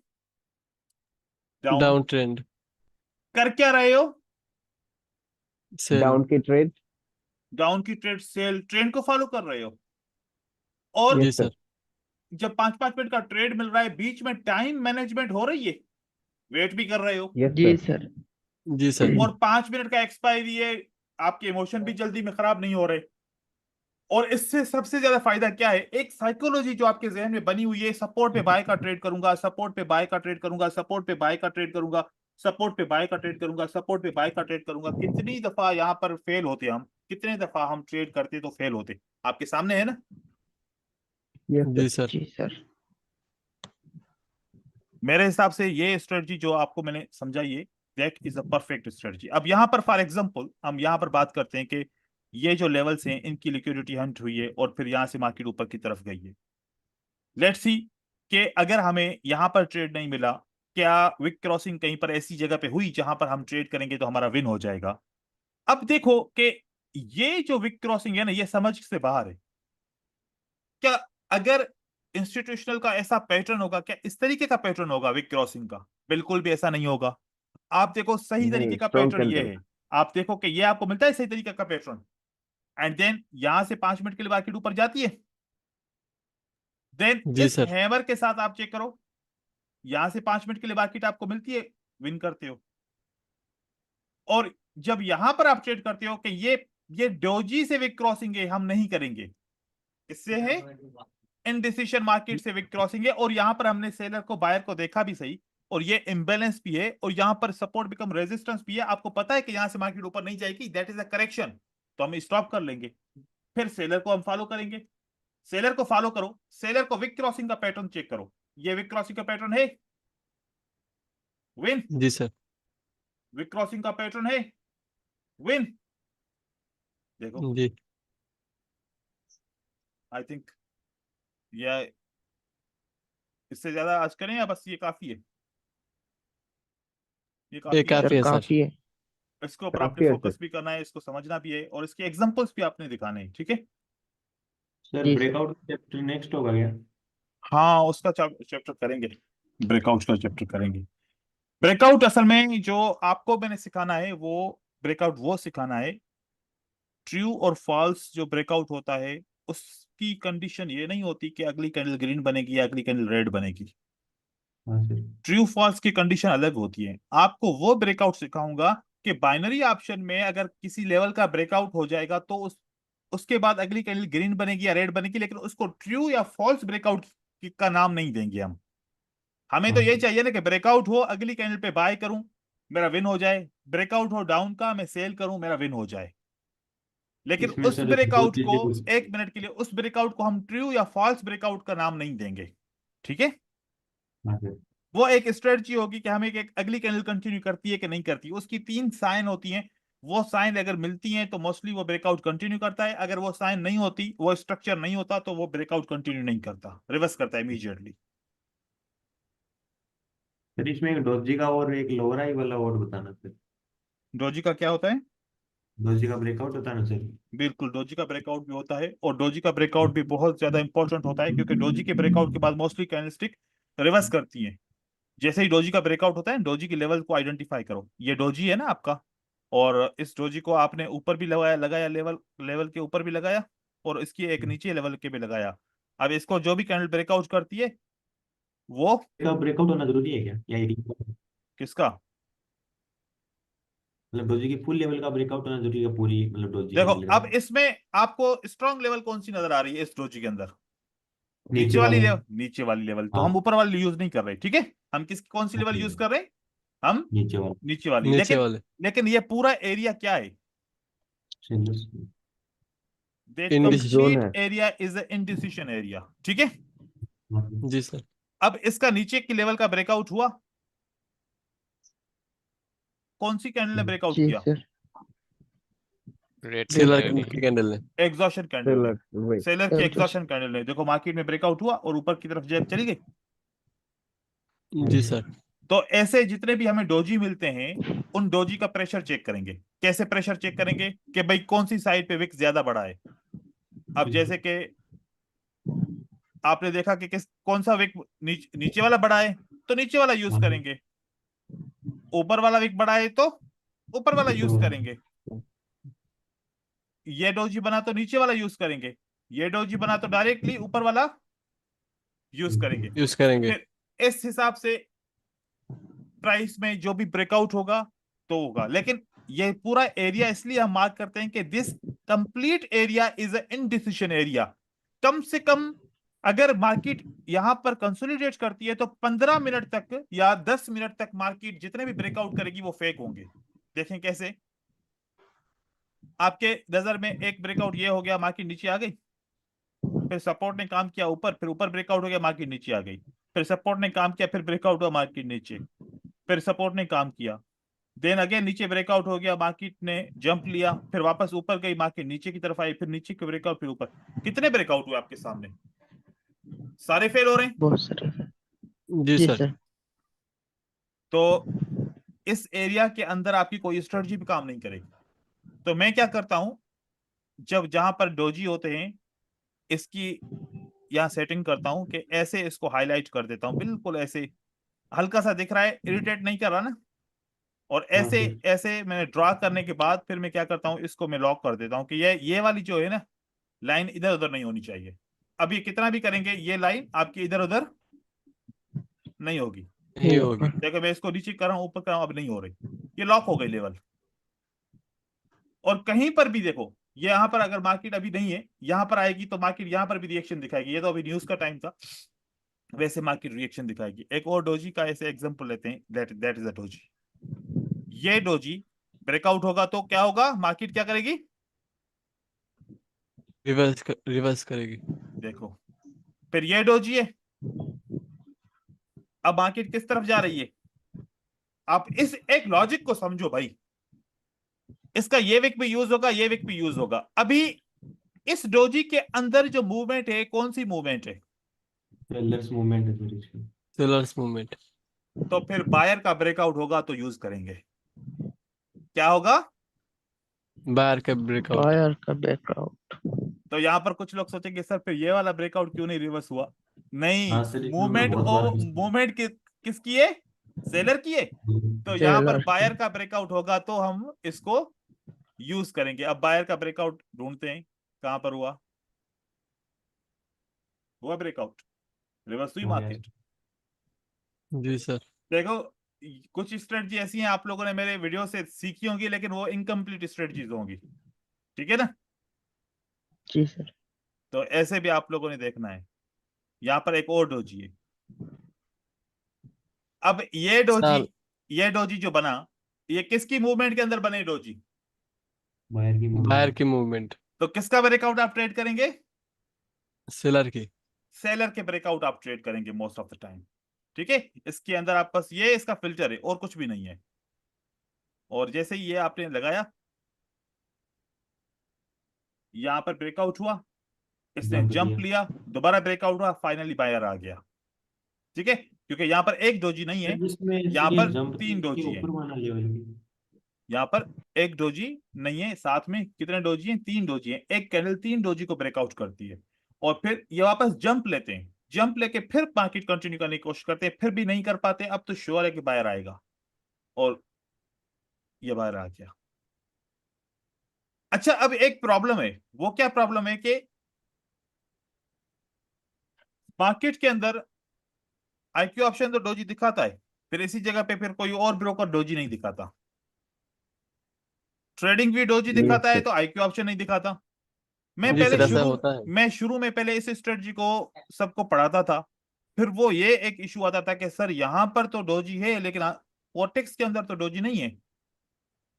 डाउन। Down trend. कर क्या रहे हो? सेल। डाउन की ट्रेड। डाउन की ट्रेड, सेल, ट्रेंड को फॉलो कर रहे हो। और जी यस सर। सर। जब 5-5 मिनट का ट्रेड मिल रहा है, बीच में टाइम मैनेजमेंट हो रही है, वेट भी कर रहे हो, यस जी सर। सर। जी सर। और 5 मिनट का एक्सपायरी है, आपके इमोशन भी जल्दी में खराब नहीं हो रहे। और इससे सबसे ज्यादा फायदा क्या है? एक साइकोलॉजी जो आपके जहन में बनी हुई है, सपोर्ट पे बाय का ट्रेड करूंगा, सपोर्ट पे बाय का ट्रेड करूंगा, सपोर्ट पे बाय का ट्रेड करूंगा, सपोर्ट पे बाय का ट्रेड करूंगा, सपोर्ट पे बाय का ट्रेड करूंगा। कितनी दफा यहाँ पर फेल होते हम, कितने दफा हम ट्रेड करते तो फेल होते, आपके सामने है ना। यस जी सर। सर। जी सर। मेरे हिसाब से ये स्ट्रेटजी जो आपको मैंने समझाई है, that is a perfect strategy. अब यहाँ पर फॉर एग्जांपल हम यहाँ पर बात करते हैं कि ये जो लेवल्स हैं, इनकी लिक्विडिटी हंट हुई है और फिर यहाँ से मार्केट ऊपर की तरफ गई है। लेट्स सी कि अगर हमें यहाँ पर ट्रेड नहीं मिला, क्या विक क्रॉसिंग कहीं पर ऐसी जगह पे हुई जहां पर हम ट्रेड करेंगे तो हमारा विन हो जाएगा? अब देखो कि ये जो विक क्रॉसिंग है ना, ये समझ से बाहर है। क्या अगर इंस्टीट्यूशनल का ऐसा पैटर्न होगा, क्या इस तरीके का पैटर्न होगा विक क्रॉसिंग का? बिल्कुल भी ऐसा नहीं होगा। आप देखो सही तरीके नहीं, का स्ट्रॉन्ग पैटर्न ये कैंडल। है, आप देखो कि ये आपको मिलता है सही तरीके का पैटर्न, एंड देन यहां से 5 मिनट के लिए मार्केट ऊपर जाती है, देन जी इस सर। हैमर के साथ आप चेक करो, यहां से 5 मिनट के लिए मार्केट आपको मिलती है, विन करते हो। और जब यहां पर आप ट्रेड करते हो कि ये डोजी से विक क्रॉसिंग है, हम नहीं करेंगे, इससे है इनडिसीजन मार्केट से विक क्रॉसिंग है, और यहां पर हमने सेलर को बायर को देखा भी सही, और ये इम्बेलेंस भी है, और यहां पर सपोर्ट बिकम रेजिस्टेंस भी है। आपको पता है कि यहां से मार्केट ऊपर नहीं जाएगी, दैट इज अ करेक्शन, तो हम स्टॉप कर लेंगे। फिर सेलर को हम फॉलो करेंगे। सेलर को फॉलो करो, सेलर को विक क्रॉसिंग का पैटर्न चेक करो। ये विक क्रॉसिंग का पैटर्न है, विन। जी सर। विक क्रॉसिंग का पैटर्न है, विन। देखो, जी आई थिंक ये इससे ज्यादा आज करें या बस ये काफी है? ये ये काफी है। काफी सर है सर। काफी है। इसके ऊपर काफी आपने है फोकस सर। भी करना है, इसको समझना भी है, और इसके एग्जांपल्स भी आपने दिखाने हैं, ठीक है? सर जी सर। ब्रेकआउट चैप्टर नेक्स्ट होगा क्या? हाँ, उसका चैप्टर करेंगे, ब्रेकआउट का चैप्टर करेंगे। ब्रेकआउट असल में जो आपको मैंने सिखाना है वो ब्रेकआउट वो सिखाना है, ट्रू और फॉल्स जो ब्रेकआउट होता है उसकी कंडीशन ये नहीं होती कि अगली कैंडल ग्रीन बनेगी या अगली कैंडल रेड बनेगी। हाँ सर। ट्रू फॉल्स की कंडीशन अलग होती है। आपको वो ब्रेकआउट सिखाऊंगा कि बाइनरी ऑप्शन में अगर किसी लेवल का ब्रेकआउट हो जाएगा तो उसके बाद अगली कैंडल ग्रीन बनेगी या रेड बनेगी, लेकिन उसको ट्रू या फॉल्स ब्रेकआउट का नाम नहीं देंगे हम। हमें तो हाँ ये सर। चाहिए ना कि ब्रेकआउट हो, अगली कैंडल पे बाय करूं, मेरा विन हो जाए, ब्रेकआउट हो डाउन का, मैं सेल करूं, मेरा विन हो जाए। लेकिन इसमें उस सर दो ब्रेकआउट को, चीजें कुछ। एक मिनट के लिए, उस ब्रेकआउट को हम ट्रू या फॉल्स ब्रेकआउट का नाम नहीं देंगे, ठीक है? हाँ सर। वो एक स्ट्रेटजी होगी कि हमें एक अगली कैंडल कंटिन्यू करती है कि नहीं करती। उसकी 3 साइन होती हैं, वो साइन अगर मिलती हैं तो मोस्टली वो ब्रेकआउट कंटिन्यू करता है, अगर वो साइन नहीं होती, वो स्ट्रक्चर नहीं होता, तो वो ब्रेकआउट कंटिन्यू नहीं करता, रिवर्स करता है इमीडिएटली। सर इसमें एक डोजी का और एक लोअर हाई वाला और बताना सर। डोजी का क्या होता है? डोजी का ब्रेकआउट होता है ना सर? बिल्कुल, डोजी का ब्रेकआउट भी होता है, और डोजी का ब्रेकआउट भी बहुत ज्यादा इंपॉर्टेंट होता है, क्योंकि डोजी के ब्रेकआउट के बाद मोस्टली कैंडलस्टिक रिवर्स करती है। जैसे ही डोजी का ब्रेकआउट होता है, डोजी की लेवल को आइडेंटिफाई करो। ये डोजी है ना आपका, और इस डोजी को आपने ऊपर भी लगाया लगाया लेवल लेवल के ऊपर भी लगाया, और इसकी एक नीचे लेवल के भी लगाया। अब इसको जो भी कैंडल ब्रेकआउट करती है वो का ब्रेकआउट होना जरूरी है क्या, या किसका? मतलब डोजी की फुल लेवल का ब्रेकआउट होना जरूरी है पूरी, मतलब डोजी के देखो, अंदर अब का? इसमें आपको स्ट्रॉन्ग लेवल कौन सी नजर आ रही है इस डोजी के अंदर? नीचे नीचे वाली वाले। लेवल, नीचे वाली लेवल तो हाँ हम ऊपर वाली यूज नहीं कर रहे, ठीक है? हम कौन सी हाँ, लेवल ठीक यूज है। कर रहे हैं? हम नीचे वाले। नीचे वाली। नीचे लेकिन वाले लेकिन ये पूरा एरिया क्या है? सिंगल्स। द जोन कंप्लीट है। Area is a indecision area, ठीक है? हाँ जी सर। अब इसका नीचे की लेवल का ब्रेकआउट हुआ, कौन सी कैंडल ने ब्रेकआउट जी किया? सर। रेड सेलर कैंडल की कैंडल है। एग्जॉशन कैंडल ने, सेलर वही। सेलर की एग्जॉशन कैंडल ने। देखो, मार्केट में ब्रेकआउट हुआ और ऊपर की तरफ जैब चली गई। जी सर। तो ऐसे जितने भी हमें डोजी मिलते हैं, उन डोजी का प्रेशर चेक करेंगे। कैसे प्रेशर चेक करेंगे? कि भाई कौन सी साइड पे विक्स ज्यादा बढ़ा है। अब जैसे कि आपने देखा कि कौन सा विक नीचे वाला बढ़ा है, तो नीचे वाला यूज करेंगे। ऊपर वाला विक बढ़ा है तो ऊपर वाला यूज करेंगे। ये डोजी बना तो नीचे वाला यूज करेंगे, ये डोजी बना तो डायरेक्टली ऊपर वाला यूज करेंगे। यूज करेंगे। फिर इस हिसाब से प्राइस में जो भी ब्रेकआउट होगा तो होगा। लेकिन ये पूरा एरिया इसलिए हम मार्क करते हैं कि this complete area is a indecision area. कम से कम अगर मार्केट यहां पर कंसोलिडेट करती है तो 15 मिनट तक या 10 मिनट तक मार्केट जितने भी ब्रेकआउट करेगी वो फेक होंगे। देखें कैसे। आपके नजर में एक ब्रेकआउट ये हो गया, मार्केट नीचे आ गई, फिर सपोर्ट ने काम किया ऊपर, फिर ऊपर ब्रेकआउट हो गया, मार्केट नीचे आ गई, फिर सपोर्ट ने काम किया, फिर ब्रेकआउट हुआ, मार्केट नीचे, फिर सपोर्ट ने काम किया, देन अगेन नीचे ब्रेकआउट हो गया, मार्केट ने जंप लिया, फिर वापस ऊपर गई, मार्केट नीचे की तरफ आई, फिर नीचे के ब्रेकआउट, फिर ऊपर। कितने ब्रेकआउट हुए आपके सामने? सारे फेल हो रहे हैं। बहुत सारे। जी जी सर। सर। तो इस एरिया के अंदर आपकी कोई स्ट्रेटजी भी काम नहीं करेगी। तो मैं क्या करता हूं, जब जहां पर डोजी होते हैं इसकी यहाँ सेटिंग करता हूं कि ऐसे इसको हाईलाइट कर देता हूं, बिल्कुल ऐसे हल्का सा दिख रहा है, इरिटेट नहीं कर रहा ना। और हाँ ऐसे सर। ऐसे मैंने ड्रॉ करने के बाद फिर मैं क्या करता हूँ, इसको मैं लॉक कर देता हूँ कि ये वाली जो है ना लाइन इधर उधर नहीं होनी चाहिए। अब ये कितना भी करेंगे ये लाइन आपकी इधर उधर नहीं होगी। नहीं होगी। देखो, मैं इसको नीचे कर रहा हूँ, ऊपर कर रहा हूँ, अब नहीं हो रही, ये लॉक हो गई लेवल। और कहीं पर भी देखो, ये यहाँ पर अगर मार्केट अभी नहीं है, यहाँ पर आएगी तो मार्केट यहाँ पर भी रिएक्शन दिखाएगी। ये तो अभी न्यूज का टाइम था, वैसे मार्केट रिएक्शन दिखाएगी। एक और डोजी का ऐसे एग्जांपल लेते हैं, दैट इज अ डोजी। ये डोजी ब्रेकआउट होगा तो क्या होगा, मार्केट क्या करेगी, रिवर्स करेगी। देखो। फिर ये डोजी है, अब मार्केट किस तरफ जा रही है, आप इस एक लॉजिक को समझो भाई। इसका ये विक भी यूज होगा, ये विक भी यूज होगा। अभी इस डोजी के अंदर जो मूवमेंट है, कौन सी मूवमेंट है, सेलर्स मूवमेंट है सर इसकी। Sellers movement. तो फिर बायर का ब्रेकआउट होगा तो यूज करेंगे। क्या होगा, बायर का ब्रेकआउट। बायर का बैकआउट। तो यहां पर कुछ लोग सोचेंगे सर फिर ये वाला ब्रेकआउट क्यों नहीं रिवर्स हुआ। नहीं, हाँ सर, इसमें मूवमेंट बहुत बार मूवमेंट किसकी है, सेलर की है। तो यहाँ पर सेलर बायर का ब्रेकआउट होगा तो हम इसको यूज करेंगे। अब बायर का ब्रेकआउट ढूंढते हैं, कहां पर हुआ ब्रेकआउट, रिवर्स हुई हुआ मार्केट। जी सर। देखो, कुछ स्ट्रेटजी ऐसी हैं आप लोगों ने मेरे वीडियो से सीखी होंगी, लेकिन वो इनकम्प्लीट स्ट्रेटजीज होंगी, ठीक है ना। जी सर। तो ऐसे भी आप लोगों ने देखना है। यहाँ पर एक और डोजी है। अब ये डोजी जो बना, ये किसकी मूवमेंट के अंदर बने डोजी, बायर की बायर मूवमेंट। की मूवमेंट। तो किसका ब्रेकआउट आप ट्रेड करेंगे, सेलर की। सेलर के ब्रेकआउट आप ट्रेड करेंगे मोस्ट ऑफ द टाइम, ठीक है। इसके अंदर आप बस ये इसका फिल्टर है और कुछ भी नहीं है। और जैसे ही ये आपने लगाया, यहां पर ब्रेकआउट हुआ, इसने Jump जंप लिया। लिया, दोबारा ब्रेकआउट हुआ, फाइनली बायर आ गया, ठीक है। क्योंकि यहाँ पर एक डोजी नहीं है, जिसमें यहाँ ये पर जंप तीन के डोजी है। ऊपर माना लेवल की। यहाँ पर एक डोजी नहीं है, साथ में कितने डोजी हैं, तीन डोजी हैं। एक कैंडल तीन डोजी को ब्रेकआउट करती है और फिर ये वापस जंप लेते हैं। जंप लेके फिर मार्केट कंटिन्यू करने की कोशिश करते हैं, फिर भी नहीं कर पाते। अब तो श्योर है कि बायर आएगा, और ये बायर आ गया। अच्छा, अब एक प्रॉब्लम है। वो क्या प्रॉब्लम है कि मार्केट के अंदर आईक्यू ऑप्शन तो डोजी दिखाता है, फिर इसी जगह पे फिर कोई और ब्रोकर डोजी नहीं दिखाता। ट्रेडिंग भी डोजी दिखाता है तो आईक्यू ऑप्शन नहीं दिखाता। मैं जी पहले सर, ऐसा होता है। शुरू में पहले इस स्ट्रेटजी को सबको पढ़ाता था। फिर वो ये एक इशू आता था कि सर यहाँ पर तो डोजी है, लेकिन कोटेक्स के अंदर तो डोजी नहीं है।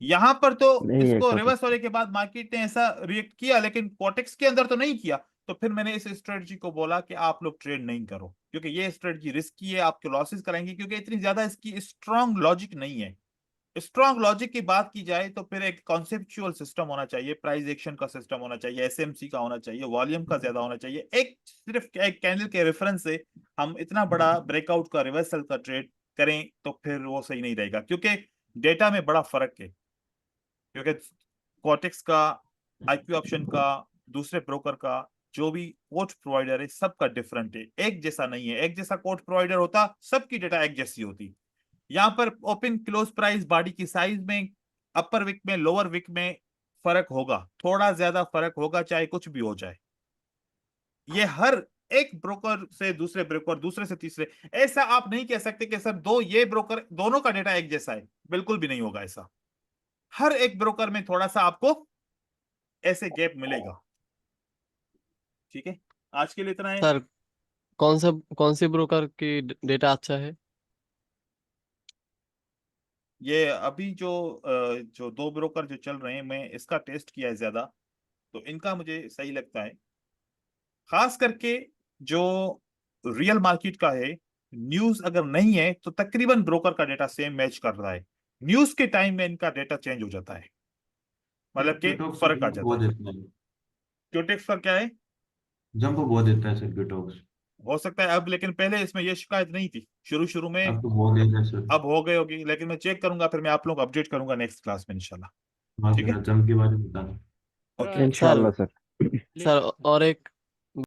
यहाँ पर तो नहीं है इसको कोटेक्स। रिवर्स होने के बाद मार्केट ने ऐसा रिएक्ट किया, लेकिन कोटेक्स के अंदर तो नहीं किया। तो फिर मैंने इस स्ट्रेटजी को बोला कि आप लोग ट्रेड नहीं करो, क्योंकि ये स्ट्रेटजी रिस्की है, आपके लॉसेस कराएंगे, क्योंकि इतनी ज्यादा इसकी स्ट्रॉन्ग लॉजिक नहीं है। स्ट्रॉन्ग लॉजिक की बात की जाए तो फिर एक कॉन्सेप्चुअल सिस्टम होना चाहिए, प्राइस एक्शन का सिस्टम होना चाहिए, एसएमसी का होना चाहिए, वॉल्यूम का ज्यादा होना चाहिए। एक सिर्फ एक कैंडल के रेफरेंस से हम इतना बड़ा ब्रेकआउट का रिवर्सल का ट्रेड करें तो फिर वो सही नहीं रहेगा, क्योंकि डेटा में बड़ा फर्क है। क्योंकि कोटेक्स का, आईक्यू ऑप्शन का, दूसरे ब्रोकर का, जो भी कोट प्रोवाइडर है, सबका डिफरेंट है, एक जैसा नहीं है। एक जैसा कोट प्रोवाइडर होता, सबकी डेटा एक जैसी होती। यहाँ पर ओपन क्लोज प्राइस, बॉडी की साइज में, अपर विक में, लोअर विक में फर्क होगा, थोड़ा ज्यादा फर्क होगा, चाहे कुछ भी हो जाए। ये हर एक ब्रोकर से दूसरे ब्रोकर, दूसरे से तीसरे, ऐसा आप नहीं कह सकते कि सर ये ब्रोकर दोनों का डेटा एक जैसा है, बिल्कुल भी नहीं होगा ऐसा। हर एक ब्रोकर में थोड़ा सा आपको ऐसे गैप मिलेगा, ठीक है। आज के लिए इतना है। सर, कौन सी ब्रोकर की डेटा अच्छा है? ये अभी जो दो ब्रोकर जो चल रहे हैं, मैं इसका टेस्ट किया है ज्यादा, तो इनका मुझे सही लगता है। खास करके जो रियल मार्केट का है, न्यूज अगर नहीं है तो तकरीबन ब्रोकर का डेटा सेम मैच कर रहा है। न्यूज के टाइम में इनका डेटा चेंज हो जाता है, मतलब कि क्यूटॉक्स फर्क आ जंप जाता बहुत है। देता है। क्यूटेक्स का क्या है, जंप बहुत देता है सर क्यूटॉक्स। हो सकता है अब, लेकिन पहले इसमें ये शिकायत नहीं थी शुरू में। अब तो बहुत देता है सर। अब हो गई होगी, लेकिन मैं चेक करूंगा, फिर मैं आप लोगों को अपडेट करूंगा नेक्स्ट क्लास में इंशाल्लाह। हाँ ठीक है, सर, जंप के बारे में बताना। ओके। इंशाल्लाह सर। सर, और एक